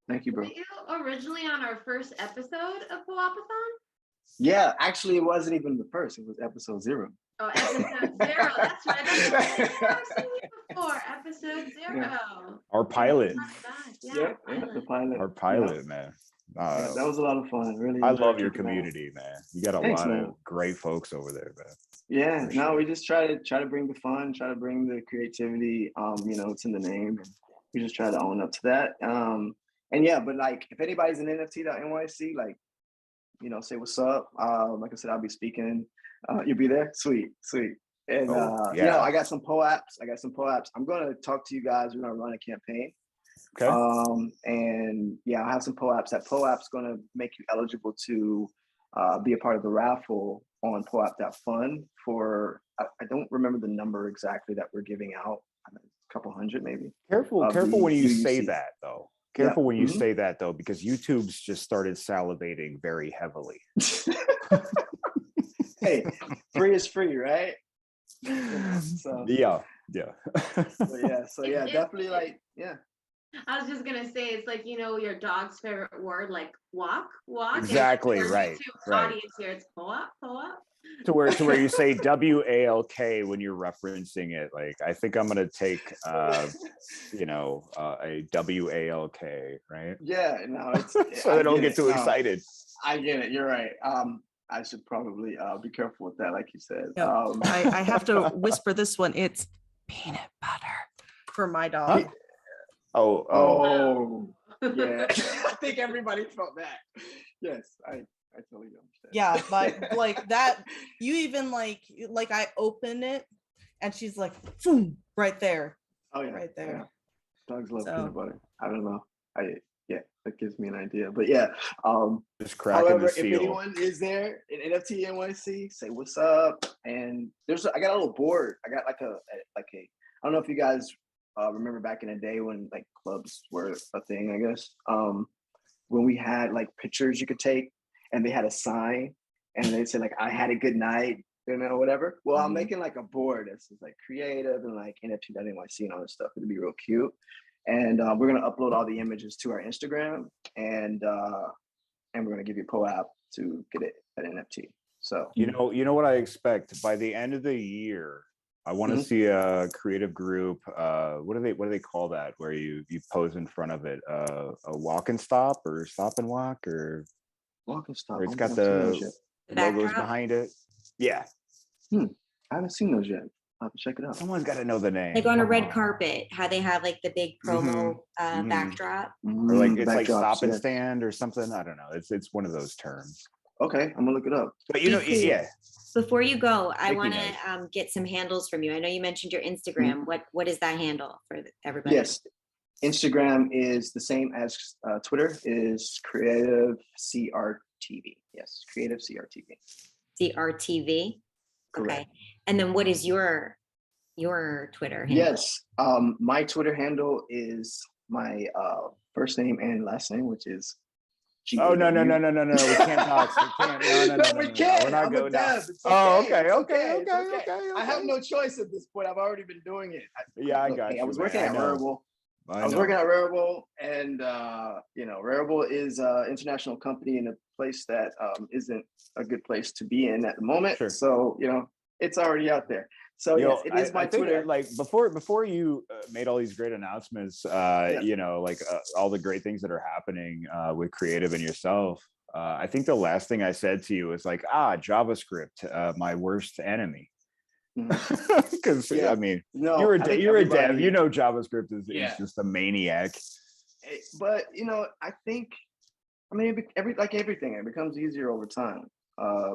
S9: Thank you, bro.
S4: Were you originally on our first episode of POAPathon?
S9: Yeah, actually, it wasn't even the first. It was episode 0.
S4: Oh, episode 0. That's right. That's what I've seen you before. Episode 0.
S9: Yeah.
S6: Our pilot.
S9: Yeah, the pilot.
S6: Our pilot, man.
S9: Yeah, that was a lot of fun. Really,
S6: I love your community, man. You got a lot
S9: man.
S6: of great folks over there, man.
S9: Yeah, no, we just try to bring the fun, try to bring the creativity. It's in the name, and we just try to own up to that. And yeah, but like, if anybody's in NFT.NYC, like, say what's up. Like I said, I'll be speaking. You'll be there. Sweet. And I got some POAPs. I'm gonna talk to you guys. We're gonna run a campaign.
S6: Okay.
S9: And yeah, I have some POAPs. That POAP's gonna make you eligible to be a part of the raffle on POAP.fun for, I don't remember the number exactly that we're giving out. A couple hundred maybe.
S6: Careful when you say that though. Careful when you say that though, because YouTube's just started salivating very heavily.
S9: Hey, free is free, right? So
S6: yeah.
S9: So definitely, like, yeah.
S4: I was just gonna say, it's like, your dog's favorite word, like walk.
S6: Exactly,
S4: and
S6: right.
S4: Audience here, it's POAP.
S6: To where you say WALK when you're referencing it. Like, I think I'm gonna take a WALK, right?
S9: Yeah, no, it's
S6: so they don't get too excited.
S9: I get it. You're right. I should probably be careful with that, like you said.
S5: Yep. I have to whisper this one. It's peanut butter for my dog.
S6: Huh? Oh,
S9: yeah. I think everybody felt that. Yes, I totally understand.
S5: Yeah, but like that, you even like I open it and she's like, boom, right there.
S9: Oh yeah,
S5: right there.
S9: Yeah. Dogs love peanut butter. I don't know. That gives me an idea. But yeah,
S6: just cracking
S9: however,
S6: the seal.
S9: If anyone is there in NFT NYC, say what's up. And I got a little board. I got I don't know if you guys remember back in the day when like clubs were a thing, I guess. When we had like pictures you could take, and they had a sign, and they said like, "I had a good night," whatever. Well, I'm making like a board that's just like creative and like NFT.NYC and all this stuff. It'd be real cute. And we're going to upload all the images to our Instagram, and we're going to give you POAP to get it at NFT. So
S6: you know what I expect by the end of the year. I want to see a creative group. What do they call that? Where you pose in front of it? A walk and stop, or stop and walk, or
S9: walk and stop.
S6: Or it's got the logos behind it. Yeah.
S9: I haven't seen those yet. I'll have to check it out.
S6: Someone's got to know the name.
S7: Like on a red carpet, how they have like the big promo backdrop.
S6: Or like it's like stop and stand or something. I don't know. It's one of those terms.
S9: Okay, I'm gonna look it up.
S6: But yeah.
S7: Before you go, I want to get some handles from you. I know you mentioned your Instagram. What is that handle for everybody?
S9: Yes, Instagram is the same as Twitter. Is Creative CRTV. Yes, Creative CRTV.
S7: CRTV.
S9: Correct.
S7: Okay. And then what is your Twitter handle?
S9: Yes, my Twitter handle is my first name and last name, which is
S6: Oh no! We can't talk. We can't. No,
S9: we can't.
S6: We're not going down.
S9: Okay.
S6: Okay.
S9: I have no choice at this point. I've already been doing it.
S6: I got you.
S9: I was working at Rarible. I was working at Rarible, and Rarible is an international company in a place that isn't a good place to be in at the moment.
S6: Sure.
S9: So it's already out there. So yes, it is my Twitter.
S6: Like before you made all these great announcements, all the great things that are happening with creative and yourself. I think the last thing I said to you was like, JavaScript, my worst enemy. Because I mean, you're a dev. You know, JavaScript is just a maniac.
S9: But I think, everything, it becomes easier over time. I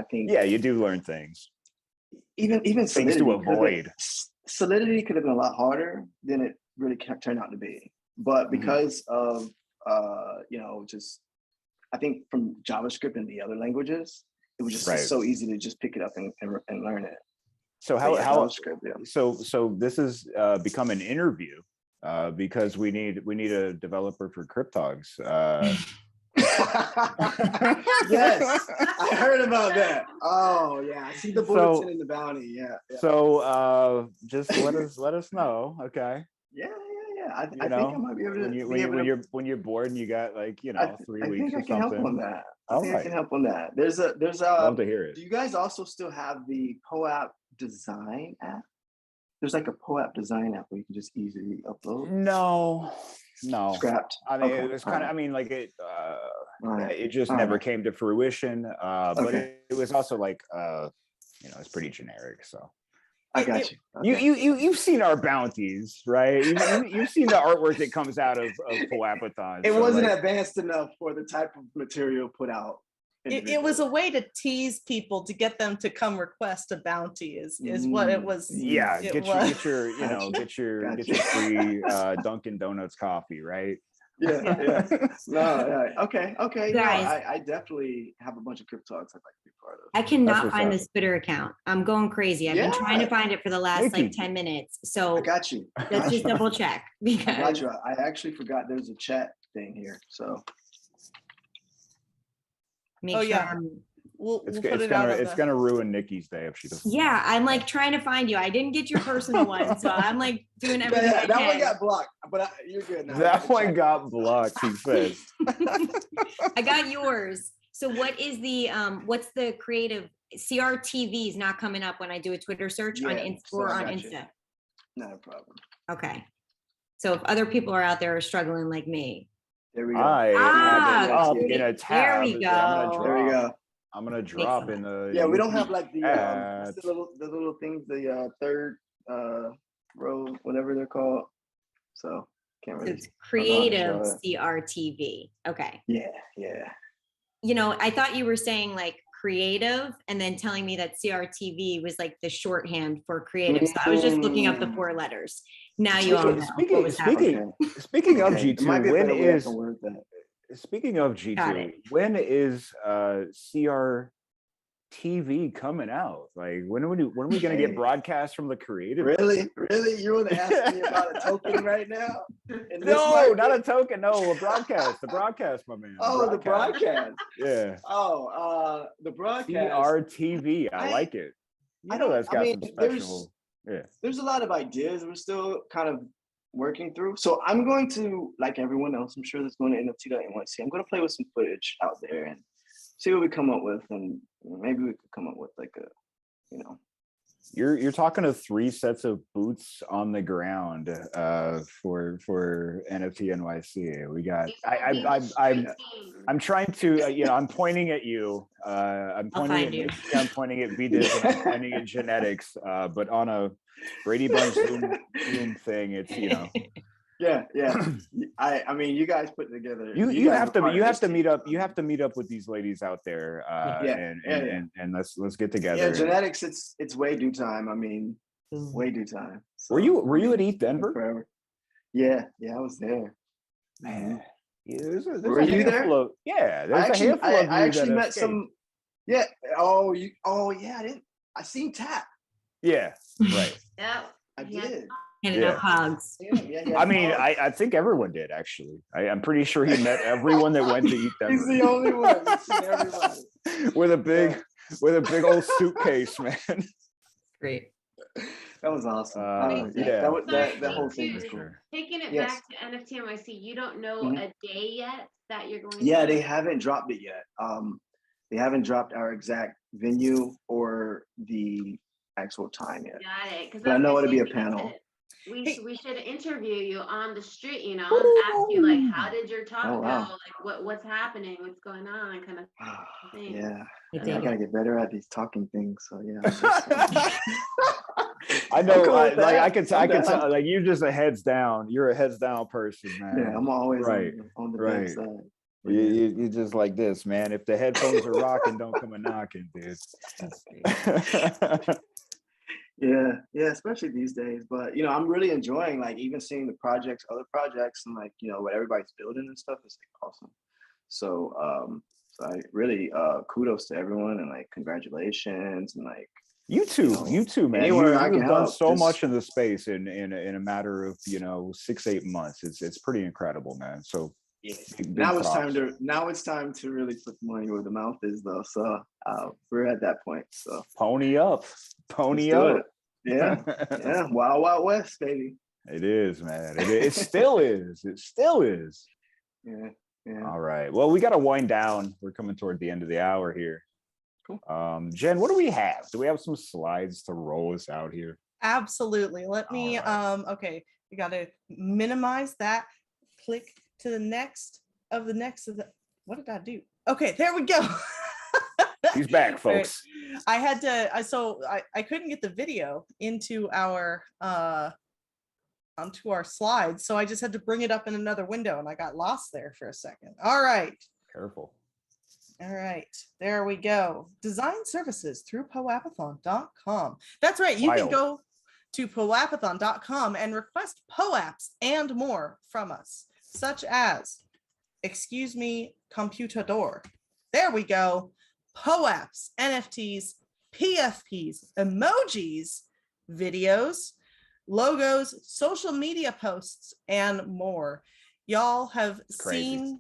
S9: think.
S6: Yeah, you do learn things.
S9: Even
S6: things to avoid.
S9: Solidity could have been a lot harder than it really turned out to be. But because of just I think from JavaScript and the other languages, it was just so easy to just pick it up and learn it.
S6: So so this has become an interview because we need a developer for Cryptogs.
S9: Yes, I heard about that. Oh yeah, I see the bulletin in the bounty. Yeah.
S6: So just let us know, okay?
S9: Yeah. I think I might be able to.
S6: When you're bored and you got 3 weeks or something.
S9: I can help on that. I can help on that. There's
S6: love to hear it.
S9: Do you guys also still have the POAP design app? There's like a POAP design app where you can just easily upload.
S6: No.
S9: Scrapped.
S6: I mean, it was kind of. I mean, it just never came to fruition. But it was also it's pretty generic. So
S9: I got you.
S6: You've seen our bounties, right? You've seen the artwork that comes out of POAPathon.
S9: It wasn't advanced enough for the type of material put out.
S5: It was a way to tease people to get them to come request a bounty is what it was.
S6: Yeah, get your free Dunkin' Donuts coffee, right?
S9: Yeah. Okay.
S7: Guys,
S9: I definitely have a bunch of Cryptogs I'd like to be part of.
S7: I cannot find this Twitter account. I'm going crazy. I've been trying to find it for the last 10 minutes. So
S9: I got you.
S7: Let's just double check because
S9: I got you. I actually forgot there's a chat thing here. So
S7: make sure.
S6: It's gonna ruin Nikki's day if she doesn't.
S7: Yeah, I'm trying to find you. I didn't get your personal one, so I'm doing everything.
S9: That one got blocked, but you're good now.
S6: That one got blocked. He says.
S7: I got yours. So what is the what's the creative CRTV is not coming up when I do a Twitter search on Insta?
S9: Not a problem.
S7: Okay. So if other people are out there struggling like me.
S9: There we go.
S6: I have it up in a tab.
S7: There we go.
S6: I'm gonna drop in the.
S9: Yeah, we don't have the little things, the third row, whatever they're called. So can't really.
S7: It's creative CRTV. Okay.
S9: Yeah.
S7: I thought you were saying creative and then telling me that CRTV was the shorthand for creative. So I was just looking up the 4 letters. Now you all know what was happening.
S6: Speaking of G2, Speaking of G2, when is CRTV coming out? When are we going to get broadcast from the creative?
S9: Really? You want to ask me about a token right now?
S6: No, not a token. No, a broadcast. The broadcast, my man.
S9: Oh, the broadcast.
S6: Yeah.
S9: Oh, the broadcast.
S6: CRTV. I like it. That's got some special.
S9: There's a lot of ideas. We're still kind of working through. So I'm going to, like everyone else, I'm sure that's going to NFT.NYC. I'm going to play with some footage out there and see what we come up with, and maybe we could come up with like a, you know.
S6: You're talking of 3 sets of boots on the ground for NFT NYC. We got I'm trying to I'm pointing at you. I'm pointing at Nikki, I'm pointing at VDiz, and I'm pointing at genetics. But on a Brady Bunch Zoom thing, it's
S9: Yeah. I mean, you guys put together.
S6: You have to meet up. You have to meet up with these ladies out there. And let's get together.
S9: Yeah, genetics. It's way due time. I mean, way due time. So,
S6: were you at ETH Denver?
S9: Forever. Yeah, I was there.
S6: Man, there's
S9: were you there?
S6: There's a handful of you.
S9: I actually met some. Yeah. Oh, yeah. I seen Tap.
S6: Yeah. Right.
S4: Yeah.
S9: I did.
S7: Handing out hogs.
S9: Yeah,
S6: I mean, I think everyone did actually. I'm pretty sure he met everyone that went to ETH Denver.
S9: He's the only one. He's seen everybody.
S6: with a big old suitcase, man.
S7: Great.
S9: That was awesome. That whole thing was cool.
S4: Taking it back to NFT NYC, you don't know a day yet that you're going to.
S9: Yeah, they haven't dropped it yet. They haven't dropped our exact venue or the actual time yet.
S4: Got it.
S9: But I know it'll be a panel.
S4: We should interview you on the street, and ask you like, how did your talk go? Like, what's happening? What's going on? Kind of thing.
S9: Yeah, I gotta get better at these talking things. So yeah.
S6: I know. I can tell. Like, you're just a heads down. You're a heds down person, man.
S9: Yeah, I'm always on the back side.
S6: You're just like this, man. If the headphones are rocking, don't come a knocking, dude.
S9: Yeah, especially these days. But I'm really enjoying like even seeing the other projects, and like what everybody's building and stuff is like awesome. So I really kudos to everyone, and like congratulations, and like you too, man. You've done so much in the space in a matter of 6-8 months. It's pretty incredible, man. So now it's time to really put the money where the mouth is, though. So we're at that point. So pony up. Yeah. Wild West, baby. It is, man. It still is. It still is. Yeah. All right. Well, we got to wind down. We're coming toward the end of the hour here. Cool. Jen, what do we have? Do we have some slides to roll us out here?
S5: Absolutely. Let me. Okay. You got to minimize that. Click to the next of the. What did I do? Okay, there we go. He's back, folks. Right. I had to. I couldn't get the video into our onto our slides, so I just had to bring it up in another window, and I got lost there for a second. All right. Careful. All right, there we go. Design services through POAPathon.com. That's right. You can go to POAPathon.com and request POAPs and more from us, such as, excuse me, computador. There we go. POAPs, NFTs, PFPs, emojis, videos, logos, social media posts, and more. Y'all have seen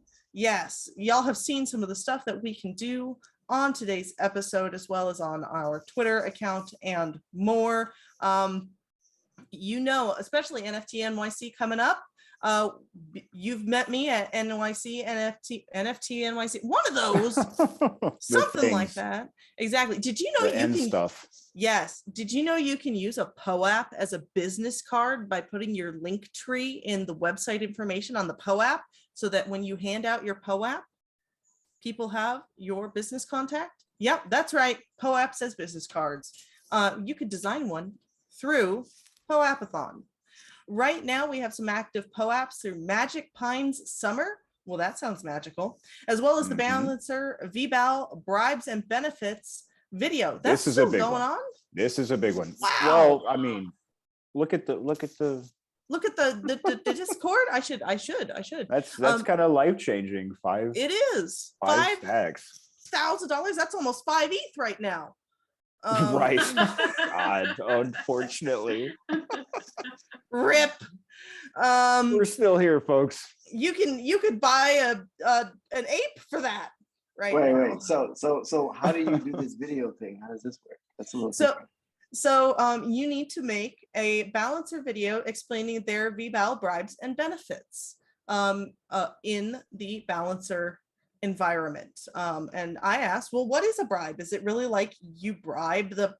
S5: some of the stuff that we can do on today's episode, as well as on our Twitter account and more. Especially NFT NYC coming up. You've met me at NYC, NFT NYC, one of those, something like that. Exactly. Did you know you can stuff? Yes. Did you know you can use a POAP as a business card by putting your link tree in the website information on the POAP, so that when you hand out your POAP, people have your business contact? Yep, that's right. POAP says business cards. You could design one through POAPathon. Right now, we have some active POAPs through Magic Pines Summer. Well, that sounds magical. As well as the Balancer, VBAL, Bribes and Benefits video. That's still going on? This is a big one. Wow. Well, I mean, look at the Discord. I should. That's kind of life-changing. It is. Five stacks. $1,000. That's almost 5 ETH right now. Right. God, unfortunately. Rip. We're still here, folks. You could buy an ape for that, right? Wait. So how do you do this video thing? How does this work? That's a little different. So you need to make a balancer video explaining their VBAL bribes and benefits in the balancer environment. And I asked, well, what is a bribe? Is it really like you bribe the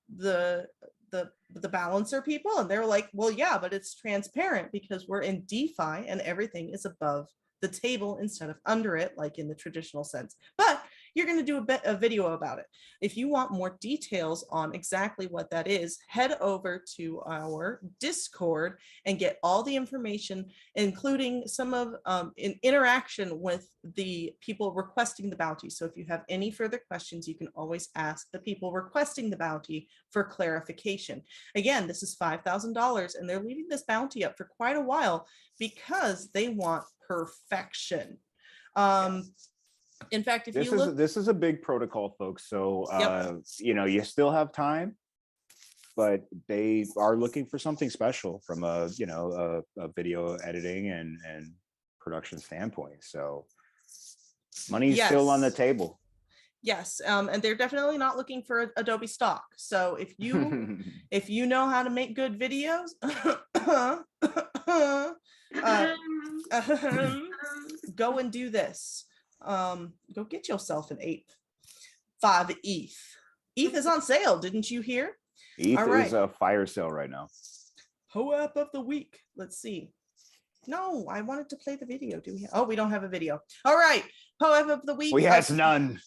S5: balancer people? And they're like, well, yeah, but it's transparent because we're in DeFi and everything is above the table instead of under it, like in the traditional sense. But you're going to do a video about it. If you want more details on exactly what that is, head over to our Discord and get all the information, including some of in interaction with the people requesting the bounty. So if you have any further questions, you can always ask the people requesting the bounty for clarification. Again, this is $5,000 and they're leaving this bounty up for quite a while because they want perfection. In fact, if
S6: this is a big protocol, folks. So
S5: Yep.
S6: you know, you still have time, but they are looking for something special from a video editing and production standpoint. So money's still on the table.
S5: Yes, and they're definitely not looking for Adobe stock. So if you know how to make good videos, go and do this. Go get yourself an 5 ETH. ETH is on sale. Didn't you hear?
S6: ETH is a fire sale right now.
S5: POAP of the week. Let's see. No, I wanted to play the video. Do we? Oh, we don't have a video. All right. POAP of the week.
S6: We has none.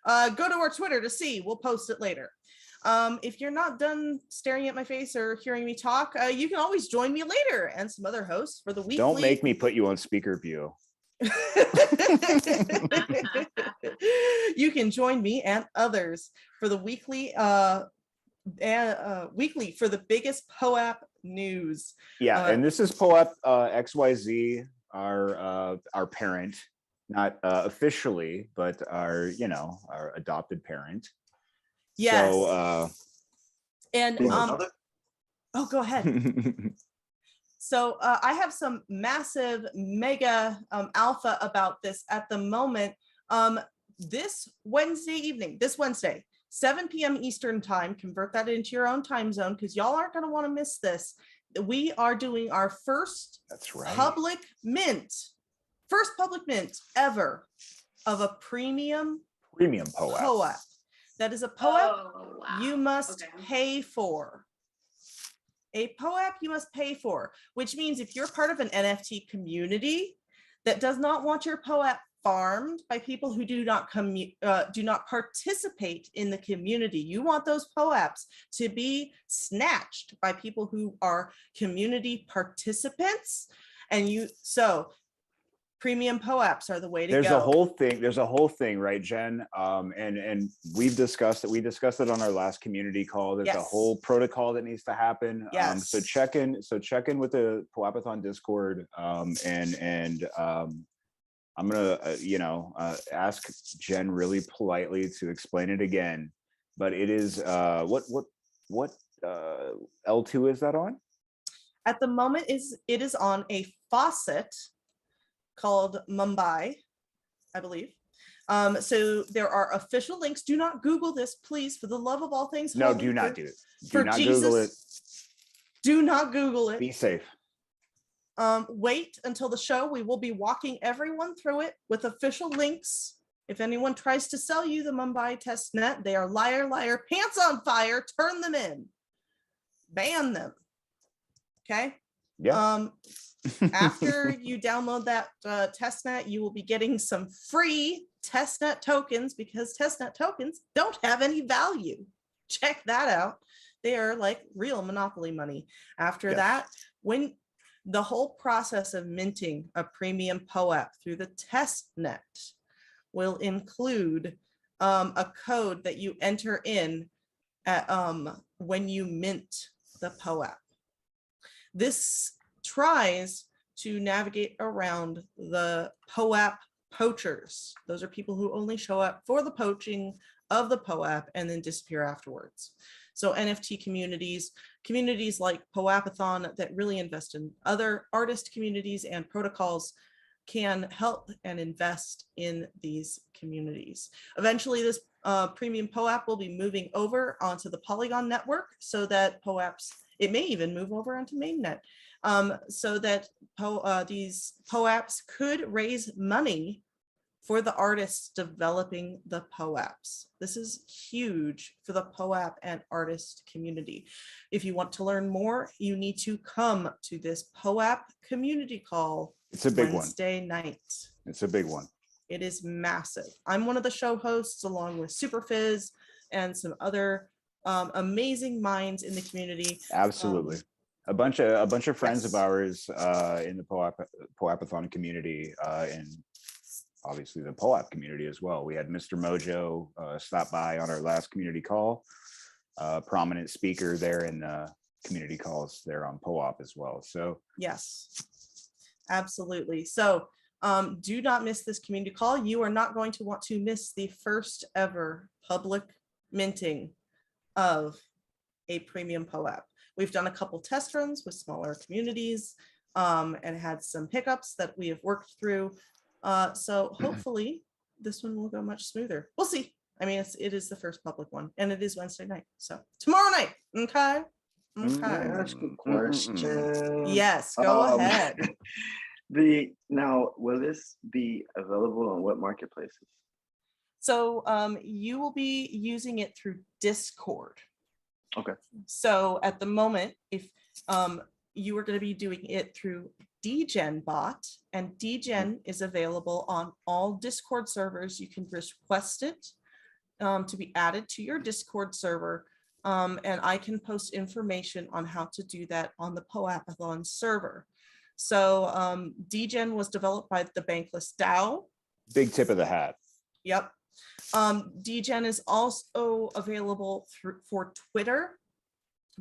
S5: Go to our Twitter to see. We'll post it later. If you're not done staring at my face or hearing me talk, you can always join me later and some other hosts for the weekly.
S6: Don't make me put you on speaker view.
S5: You can join me and others for the weekly for the biggest POAP news.
S6: Yeah, and this is POAP XYZ, our parent, not officially, but our adopted parent.
S5: Yes.
S6: So
S5: and oh, go ahead. So I have some massive mega alpha about this at the moment. This Wednesday, 7 p.m. Eastern time, convert that into your own time zone because y'all aren't going to want to miss this. We are doing our first public mint ever of a premium POAP. That is a POAP you must pay for. A POAP you must pay for, which means if you're part of an NFT community that does not want your POAP farmed by people who do not participate in the community, you want those POAPs to be snatched by people who are community participants, and premium POAPs are the way to go.
S6: There's a whole thing, right, Jen? And we've discussed it. We discussed it on our last community call. There's a whole protocol that needs to happen.
S5: Yes.
S6: So check in with the POAPathon Discord. And I'm gonna ask Jen really politely to explain it again. But it is what L2 is that on?
S5: At the moment it is on a faucet called Mumbai, I believe. So there are official links. Do not Google this, please, for the love of all things.
S6: No, do not do it.
S5: Do not Google it. Do not Google it.
S6: Be safe.
S5: Wait until the show. We will be walking everyone through it with official links. If anyone tries to sell you the Mumbai test net, they are liar, pants on fire, turn them in. Ban them. Okay?
S6: Yeah.
S5: After you download that testnet, you will be getting some free testnet tokens because testnet tokens don't have any value. Check that out. They are like real monopoly money. After that, when the whole process of minting a premium POAP through the testnet will include a code that you enter in at, when you mint the POAP. This tries to navigate around the POAP poachers. Those are people who only show up for the poaching of the POAP and then disappear afterwards. So NFT communities like POAPathon that really invest in other artist communities and protocols can help and invest in these communities. Eventually, this Premium POAP will be moving over onto the Polygon network so that POAPs, it may even move over onto mainnet, so that these POAPs could raise money for the artists developing the POAPs. This is huge for the POAP and artist community. If you want to learn more, you need to come to this POAP community call.
S6: It's a big
S5: Wednesday night.
S6: It's a big one.
S5: It is massive. I'm one of the show hosts along with Super Fizz and some other amazing minds in the community.
S6: Absolutely. A bunch of friends
S5: yes.
S6: of ours in the POAPathon community and obviously the POAP community as well. We had Mr. Mojo stop by on our last community call, prominent speaker there in the community calls there on POAP as well. So
S5: yes, absolutely. So do not miss this community call. You are not going to want to miss the first ever public minting of a premium POAP. We've done a couple test runs with smaller communities and had some hiccups that we have worked through. So hopefully this one will go much smoother. We'll see. I mean, it is the first public one and it is Wednesday night. So tomorrow night. Okay. Okay.
S9: Ask a question.
S5: Yes, go ahead.
S9: Now, will this be available on what marketplaces?
S5: So you will be using it through Discord.
S9: Okay.
S5: So at the moment, if you are going to be doing it through DGen bot, and DGen is available on all Discord servers. You can request it to be added to your Discord server, and I can post information on how to do that on the POAPathon server. So DGen was developed by the Bankless DAO. Big
S6: tip of the hat.
S5: Yep. DGen is also available for Twitter,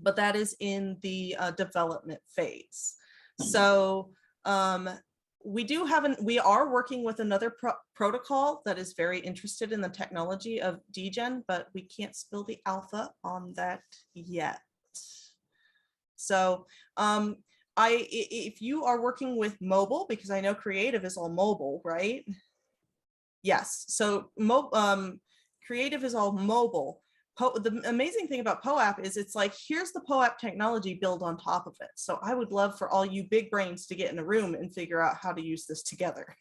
S5: but that is in the development phase. So we are working with another protocol that is very interested in the technology of DGen, but we can't spill the alpha on that yet. So if you are working with mobile, because I know creative is all mobile, right? Yes. So creative is all mobile. The amazing thing about POAP is it's like, here's the POAP technology built on top of it. So I would love for all you big brains to get in a room and figure out how to use this together.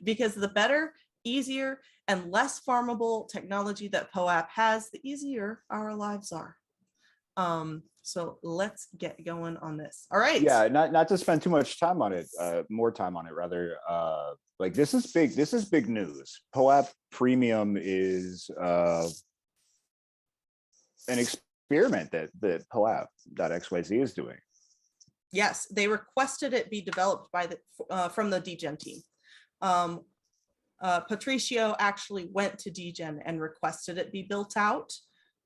S5: Because the better, easier, and less farmable technology that POAP has, the easier our lives are. So let's get going on this. All right.
S6: Yeah, not to spend too much time on it, more time on it rather. Like this is big news. POAP Premium is an experiment that POAP.xyz is doing.
S5: Yes, they requested it be developed by from the DGen team. Patricio actually went to DGen and requested it be built out.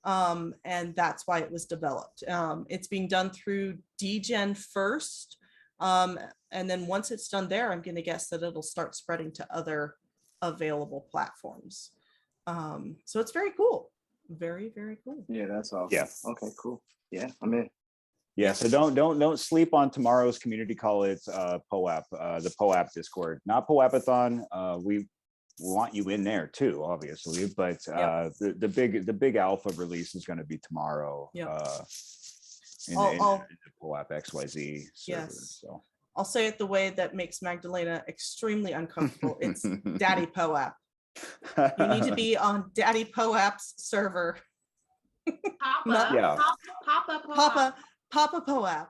S5: And that's why it was developed. It's being done through DGen first. And then once it's done there, I'm going to guess that it'll start spreading to other available platforms. So it's very cool. Very, very cool.
S9: Yeah, that's awesome.
S6: Yeah.
S9: Okay, cool. Yeah, I'm in.
S6: Yeah, so don't sleep on tomorrow's community call. It's POAP, the POAP Discord, not POAPathon. We want you in there too, obviously, but the big alpha release is going to be tomorrow. In the POAP XYZ server.
S5: Yes.
S6: So
S5: I'll say it the way that makes Magdalena extremely uncomfortable. It's Daddy POAP. You need to be on Daddy POAP's server.
S4: Papa
S5: POAP.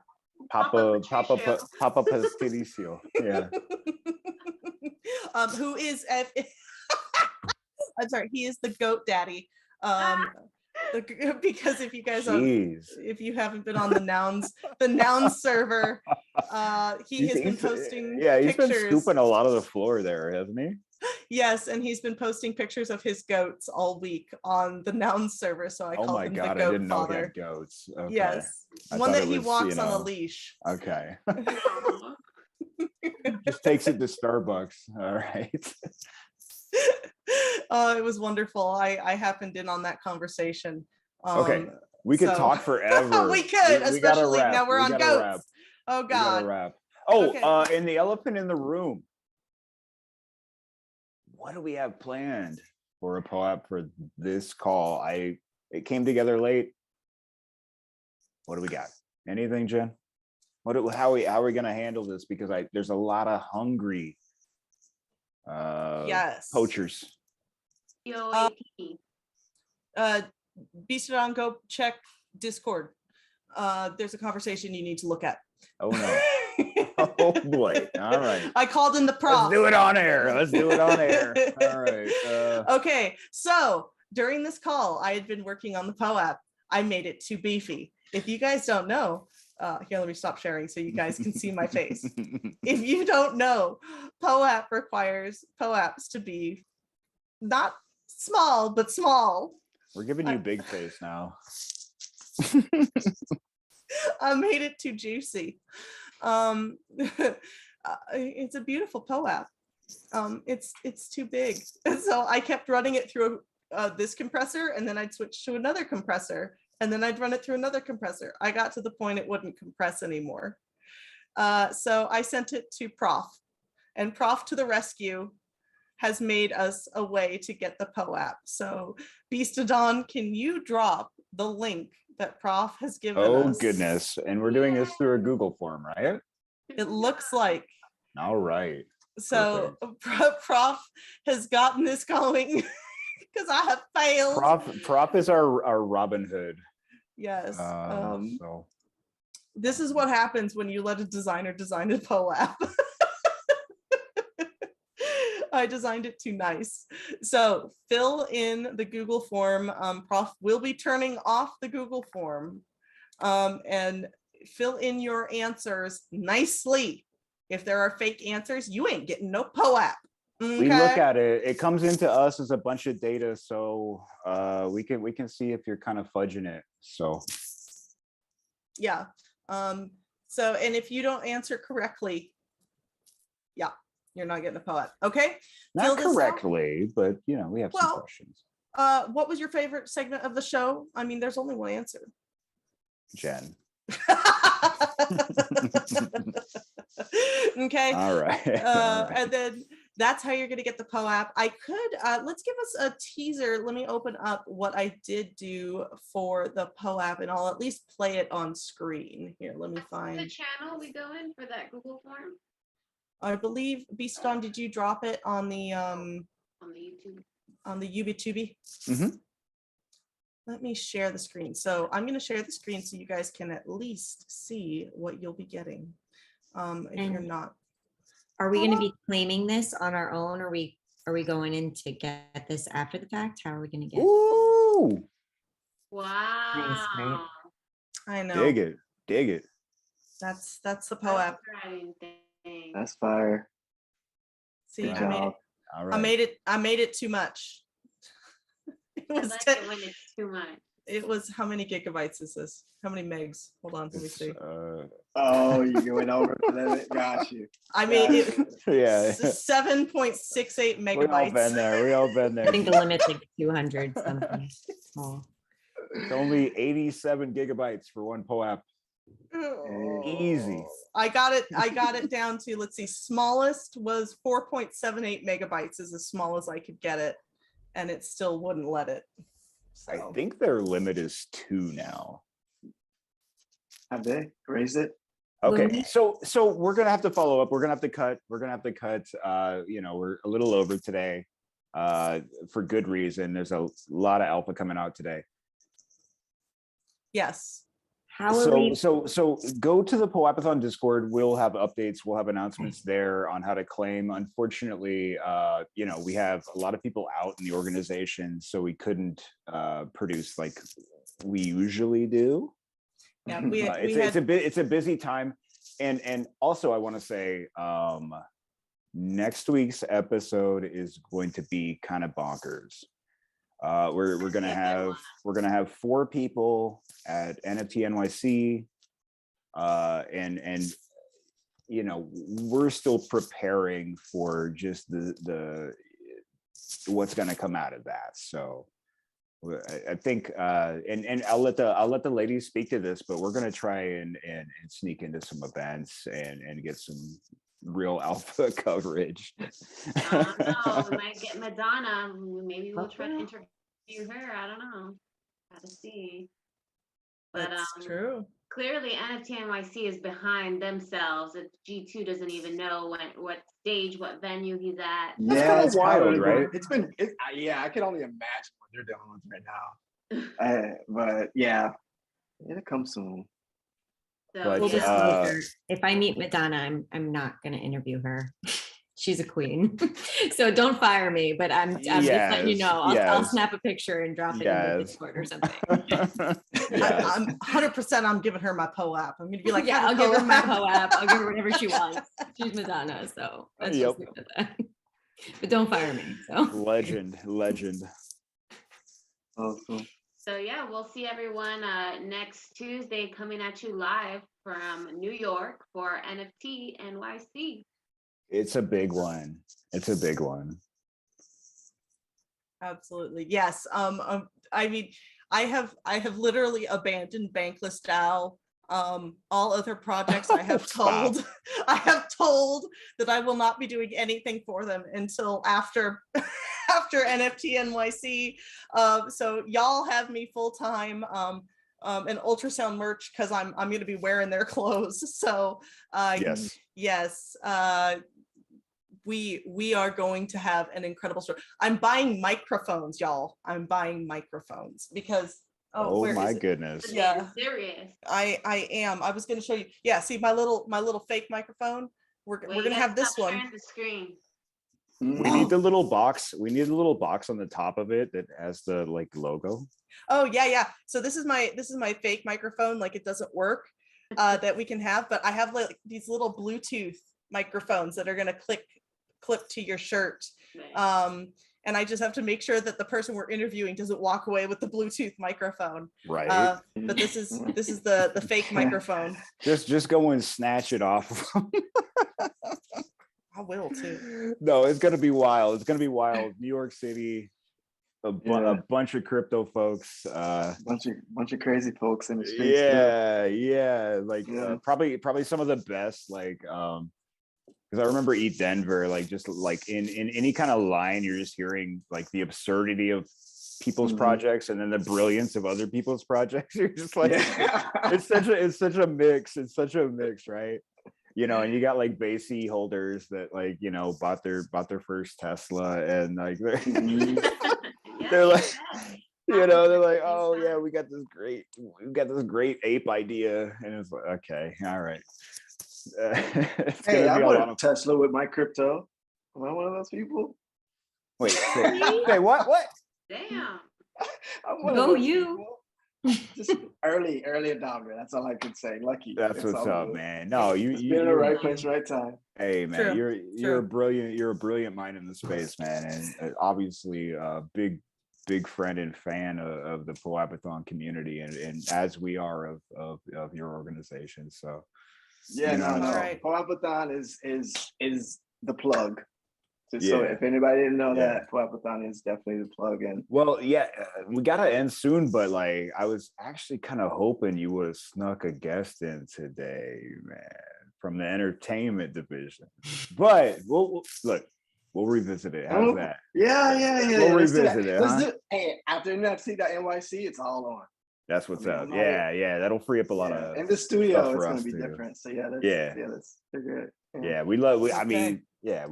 S6: Papa Patricio. Yeah.
S5: Who is I'm sorry, he is the goat daddy. Because if you guys if you haven't been on the nouns server, he has been posting
S6: he's
S5: pictures.
S6: Been scooping a lot of the floor there, hasn't he?
S5: Yes, and he's been posting pictures of his goats all week on the nouns server. So I call him the goat
S6: I didn't know
S5: father.
S6: He had goats. Okay.
S5: Yes, one that he walks on a leash.
S6: Okay. Just takes it to Starbucks. All right.
S5: It was wonderful. I happened in on that conversation.
S6: Okay, we could talk forever.
S5: We could, especially now we're on goats.
S6: Wrap.
S5: Oh God.
S6: Wrap. Oh,
S5: okay.
S6: And the elephant in the room. What do we have planned for a POAP for this call. It came together late. What do we got? Anything, Jen? How are we gonna handle this? Because there's a lot of hungry
S5: Yes.
S6: poachers.
S4: POAP.
S5: Beastodon, go check Discord. There's a conversation you need to look at.
S6: Oh no. Oh boy. All right.
S5: I called in the prop.
S6: Let's do it on air. Let's do it on air. All right.
S5: Okay. So during this call, I had been working on the POAP. I made it too beefy. If you guys don't know, here, let me stop sharing so you guys can see my face. If you don't know, POAP requires POAPs to be not small, but small.
S6: We're giving you big face now.
S5: I made it too juicy. It's a beautiful POAP. It's too big. And so I kept running it through this compressor, and then I'd switch to another compressor, and then I'd run it through another compressor. I got to the point it wouldn't compress anymore. So I sent it to Prof, and Prof to the rescue has made us a way to get the POAP. So Beastodon, can you drop the link that Prof has given us?
S6: Oh goodness. And we're doing this through a Google form, right?
S5: It looks like.
S6: All right.
S5: So Prof has gotten this going because I have failed.
S6: Prof is our Robin Hood.
S5: Yes.
S6: So
S5: this is what happens when you let a designer design a POAP. I designed it too nice. So fill in the Google form. Prof will be turning off the Google form, and fill in your answers nicely. If there are fake answers, you ain't getting no POAP. Okay?
S6: We look at it. It comes into us as a bunch of data, so we can see if you're kind of fudging it. So
S5: yeah. So, and if you don't answer correctly, yeah, you're not getting a POAP. Okay.
S6: Not correctly, but you know, we have some questions.
S5: What was your favorite segment of the show? I mean, there's only one answer.
S6: Jen.
S5: Okay.
S6: All right.
S5: And then that's how you're going to get the POAP. I could, let's give us a teaser. Let me open up what I did do for the POAP, and I'll at least play it on screen. Here, let me find
S4: the channel we go in for that Google form.
S5: I believe, Beastodon, did you drop it on the
S4: YouTube?
S5: On the YouTube?
S6: Mm-hmm.
S5: Let me share the screen. So I'm going to share the screen so you guys can at least see what you'll be getting. If you're not.
S7: Are we going to be claiming this on our own? Or are we going in to get this after the fact? How are we going to get?
S6: Ooh.
S4: Wow.
S7: Nice, right?
S5: I know.
S6: Dig it.
S5: That's the POAP.
S9: That's fire.
S5: See,
S9: Good
S5: I made it.
S9: job.
S6: All right.
S5: I made it too much. It was
S4: I like it when it's too much.
S5: It was, how many gigabytes is this? How many megs? Hold on, let me see.
S9: Oh, you went over the limit. Got you.
S5: I made it.
S6: Yeah.
S5: 7.68 megabytes.
S6: We all been there. We all been there.
S7: I think the limit's like 200 something. Small.
S6: It's only 87 gigabytes for one POAP. Easy.
S5: I got it down to, let's see, smallest was 4.78 megabytes is as small as I could get it, and it still wouldn't let it. So.
S6: I think their limit is 2 now.
S9: Have they raised it?
S6: Okay, so we're gonna have to follow up. We're gonna have to cut. You know, we're a little over today, for good reason. There's a lot of alpha coming out today.
S5: Yes.
S6: So go to the POAPathon Discord. We'll have updates. We'll have announcements there on how to claim. Unfortunately, you know, we have a lot of people out in the organization, so we couldn't produce like we usually do.
S5: Yeah,
S6: it's a busy time, and also I want to say next week's episode is going to be kind of bonkers. We're gonna have 4 people at NFT NYC, and you know, we're still preparing for just the what's gonna come out of that. So I think, and I'll let the ladies speak to this, but we're gonna try and sneak into some events and get some real alpha coverage.
S4: I don't know. We might get Madonna. Maybe we'll try to interview her. I don't know. Got to see. But
S5: That's true.
S4: Clearly NFT NYC is behind themselves. If G2 doesn't even know what stage, what venue he's at.
S9: Yeah, it's
S6: wild, right?
S9: Yeah, I can only imagine what they're dealing with right now. But yeah, it'll come soon.
S4: So,
S6: But,
S7: Full
S4: yeah.
S7: disclosure, if I meet Madonna, I'm not going to interview her. She's a queen. So don't fire me, but I'm just letting you know. I'll snap a picture and drop it in the Discord or something.
S5: I'm 100%. I'm giving her my POAP. I'm gonna be like,
S7: yeah, I'll give her my POAP. I'll give her whatever she wants. She's Madonna, so let's just leave it at that. But don't fire me. So
S6: legend.
S9: Awesome.
S4: So yeah, we'll see everyone next Tuesday coming at you live from New York for NFT NYC.
S6: It's a big one.
S5: Absolutely. Yes. I mean, I have literally abandoned Bankless DAO. All other projects I have told that I will not be doing anything for them until after NFT NYC. So y'all have me full time. And ultrasound merch because I'm going to be wearing their clothes. So yes. We are going to have an incredible story. I'm buying microphones, y'all. I'm buying microphones because
S6: oh my goodness.
S5: Yeah,
S4: serious.
S5: I am. I was going to show you. Yeah, see my little fake microphone. We're gonna have this one.
S4: The screen.
S6: We need the little box. We need a little box on the top of it that has the logo.
S5: Oh yeah. So this is my fake microphone. Like it doesn't work that we can have, but I have like these little Bluetooth microphones that are gonna clip to your shirt.
S4: Nice.
S5: And I just have to make sure that the person we're interviewing doesn't walk away with the Bluetooth microphone.
S6: Right.
S5: But this is the fake microphone.
S6: Just go and snatch it off.
S5: I will too.
S6: No, it's gonna be wild. It's gonna be wild. New York City, a bunch of crypto folks,
S9: bunch of crazy folks in the streets.
S6: Probably some of the best, because I remember Eat Denver, just in any kind of line, you're just hearing like the absurdity of people's projects and then the brilliance of other people's projects. You're just like, it's such a mix. It's such a mix, right? And you got like Basie holders that bought their first Tesla and they're like, they're like, oh yeah, we got this great ape idea, and it's like, okay, all right.
S9: Hey, I bought a Tesla with my crypto. Am I one of those people?
S6: Wait, hey, what?
S4: Damn.
S7: Go you.
S9: Just early adopter. That's all I can say. Lucky.
S6: That's what's up, man. No, you're
S9: in the right place, right time.
S6: Hey, man, you're a brilliant mind in the space, man, and obviously a big friend and fan of the POAPathon community, and as we are of your organization. So
S9: yeah,
S5: all right.
S9: POAPathon is the plug. So if anybody didn't know that, POAPathon is definitely the plug. And
S6: we gotta end soon, but I was actually kind of hoping you would have snuck a guest in today, man, from the entertainment division. But we'll revisit it. How's that?
S9: Yeah.
S6: We'll revisit it.
S9: Let's do it. Hey, after NFT.NYC, it's all on.
S6: That's what's up. Yeah, that'll free up a lot of.
S9: In the studio, it's gonna be different. So let's figure it.
S6: Yeah, we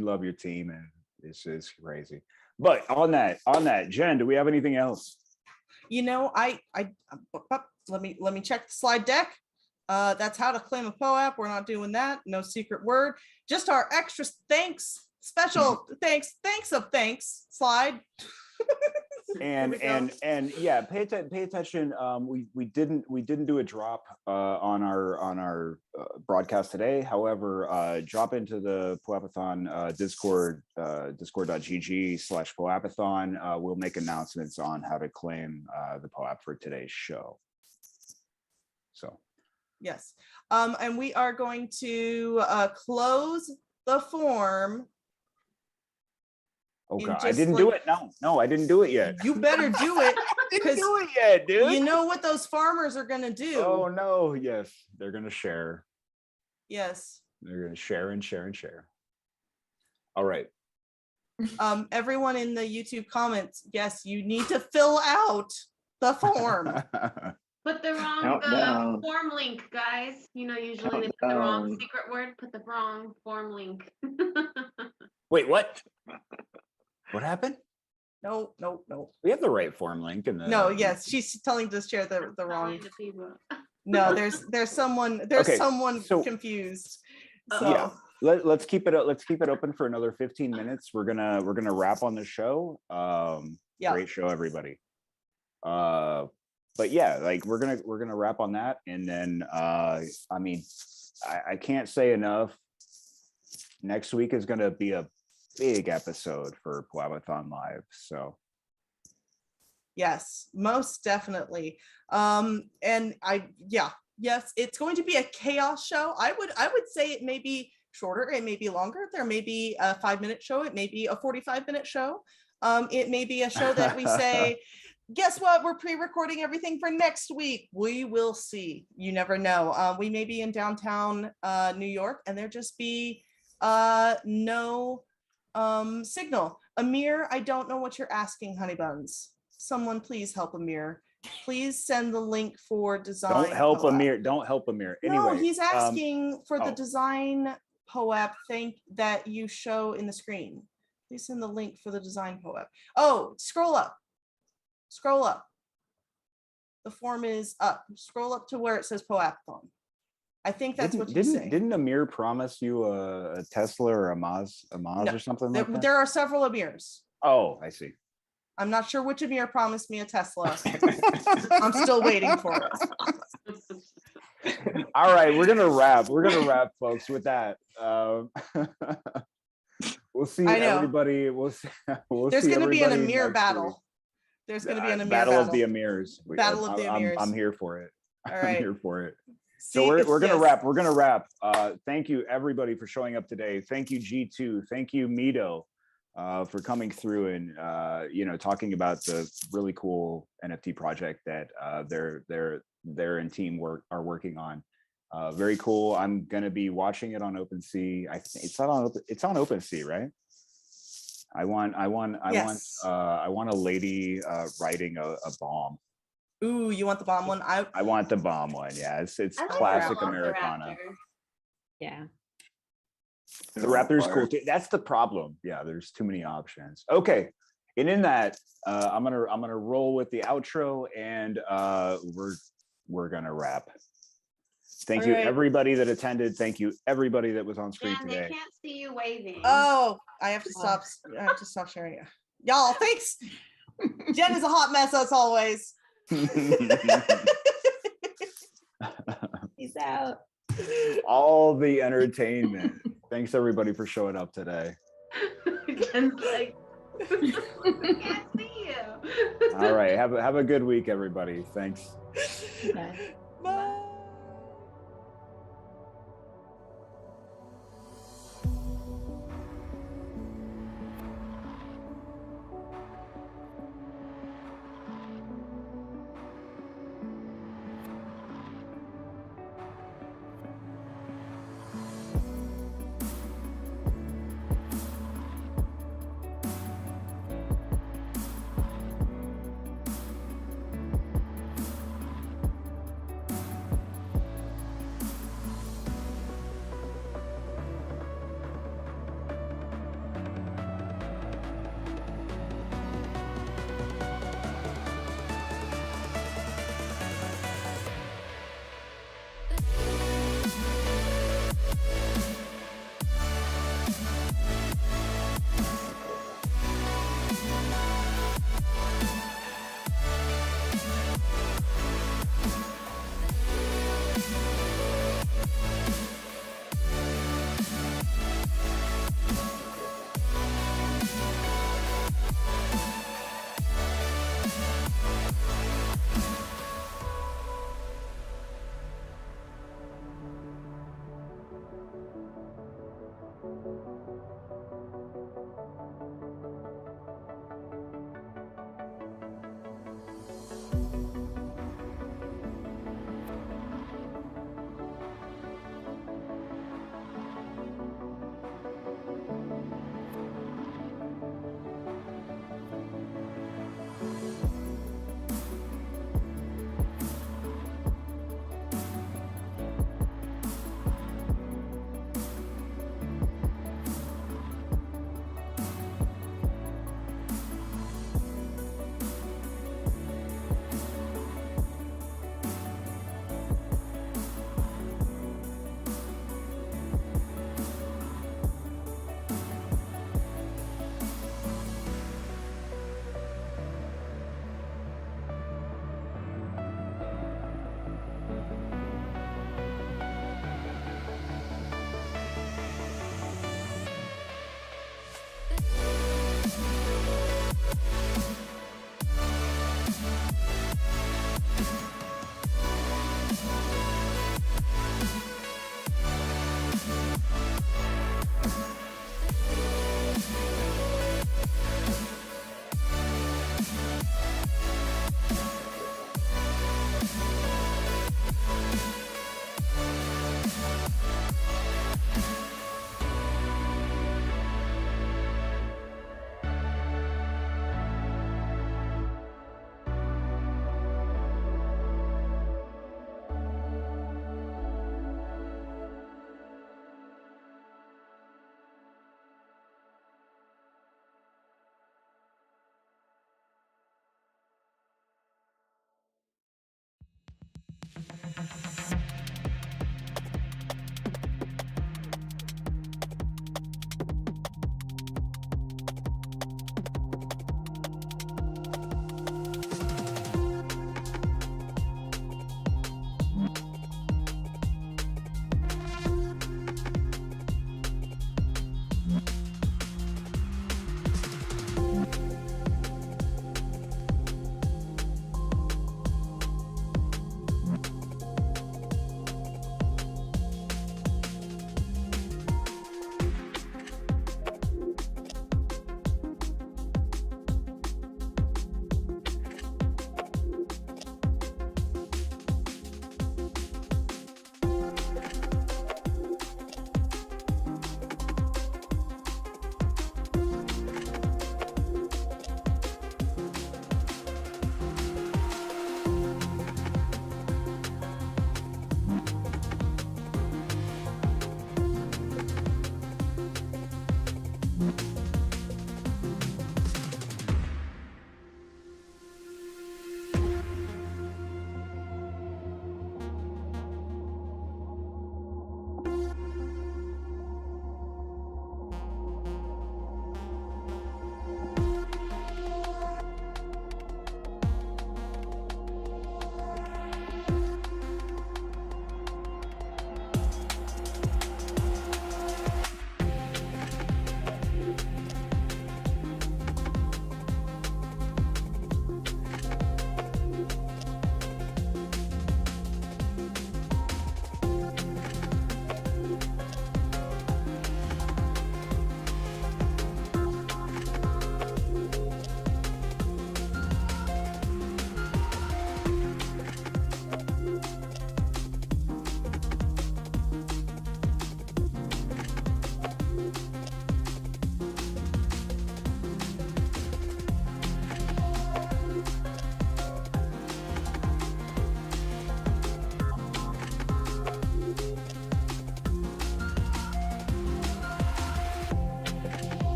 S6: love your team, and it's crazy. But on that, Jen, do we have anything else?
S5: I let me check the slide deck. That's how to claim a POAP. We're not doing that. No secret word. Just our extra special thanks of thanks slide.
S6: and pay attention. We didn't do a drop on our broadcast today. However, drop into the POAPathon Discord, discord.gg/POAPathon. We'll make announcements on how to claim the POAP for today's show. So
S5: yes, and we are going to close the form
S6: Oh
S5: in
S6: God, I
S5: just,
S6: didn't do it. No, I didn't do it yet.
S5: You better do it.
S6: Didn't do it yet, dude.
S5: You know what those farmers are gonna do.
S6: Oh no, yes, they're gonna share.
S5: Yes.
S6: They're gonna share and share and share. All right.
S5: Everyone in the YouTube comments, yes, you need to fill out the form.
S4: Put the wrong
S9: Countdown.
S4: form link, guys. You know, usually they put the wrong secret word, put the wrong form link.
S6: Wait, what? What happened?
S5: No.
S6: We have the right form link in the.
S5: No, yes, she's telling this chair the wrong.
S4: Telling the people.
S5: No, there's someone
S6: Okay, so-
S5: confused.
S6: Yeah. Let's keep it open for another 15 minutes. We're gonna wrap on the show.
S5: Yeah.
S6: Great show, everybody. But yeah, like we're gonna wrap on that, and then I mean, I can't say enough. Next week is gonna be a big episode for POAPathon Live. So
S5: Yes, most definitely. Yes, it's going to be a chaos show. I would say it may be shorter, it may be longer. There may be a 5-minute show, it may be a 45-minute show. It may be a show that we say, guess what? We're pre-recording everything for next week. We will see. You never know. We may be in downtown New York and there just be no signal. Amir, I don't know what you're asking, honey buns. Someone please help Amir. Please send the link for design.
S6: don't help
S5: POAP.
S6: Amir. Don't help Amir. Anyway,
S5: No, he's asking for the
S6: oh.
S5: design POAP thing that you show in the screen. Please send the link for the design POAP. Oh, scroll up. Scroll up. The form is up. Scroll up to where it says POAPathon. I think that's what you say.
S6: Didn't Amir promise you a Tesla or a Maz
S5: No,
S6: or something like that?
S5: There are several Amirs.
S6: Oh, I see.
S5: I'm not sure which Amir promised me a Tesla. I'm still waiting for it.
S6: All right, we're gonna wrap, folks, with that. We'll see everybody. We'll
S5: There's
S6: see
S5: going to be an
S6: everybody
S5: Amir
S6: next
S5: battle.
S6: week.
S5: There's going to be an Amir
S6: battle
S5: battle.
S6: of the Amirs.
S5: Battle of the Amirs.
S6: I'm here for it.
S5: All
S6: I'm
S5: right.
S6: here for it.
S5: See,
S6: So we're gonna
S5: yes.
S6: wrap. We're gonna wrap. Thank you everybody for showing up today. Thank you G2. Thank you Mido for coming through and talking about the really cool NFT project that they're and team are working on. Very cool. I'm gonna be watching it on OpenSea. I think it's on OpenSea, right? I want a lady riding a bomb.
S5: Ooh, you want the bomb one?
S6: I want the bomb one. Yeah, it's
S4: I like
S6: classic
S4: the
S6: Americana.
S4: Raptor.
S7: Yeah.
S6: The Raptor's cool too. That's the problem. Yeah, there's too many options. Okay, and in that, I'm gonna roll with the outro, and we're gonna wrap. Thank you everybody that attended. Thank you everybody that was on screen
S4: Dan,
S6: today.
S4: they can't see you waving.
S5: Oh, I have to stop. I have to stop sharing it. Y'all, thanks. Jen is a hot mess as always.
S7: Peace out.
S6: All the entertainment. Thanks everybody for showing up today.
S4: Jen's like, I can't see you.
S6: All right, have a good week, everybody. Thanks.
S7: Bye.
S5: Bye.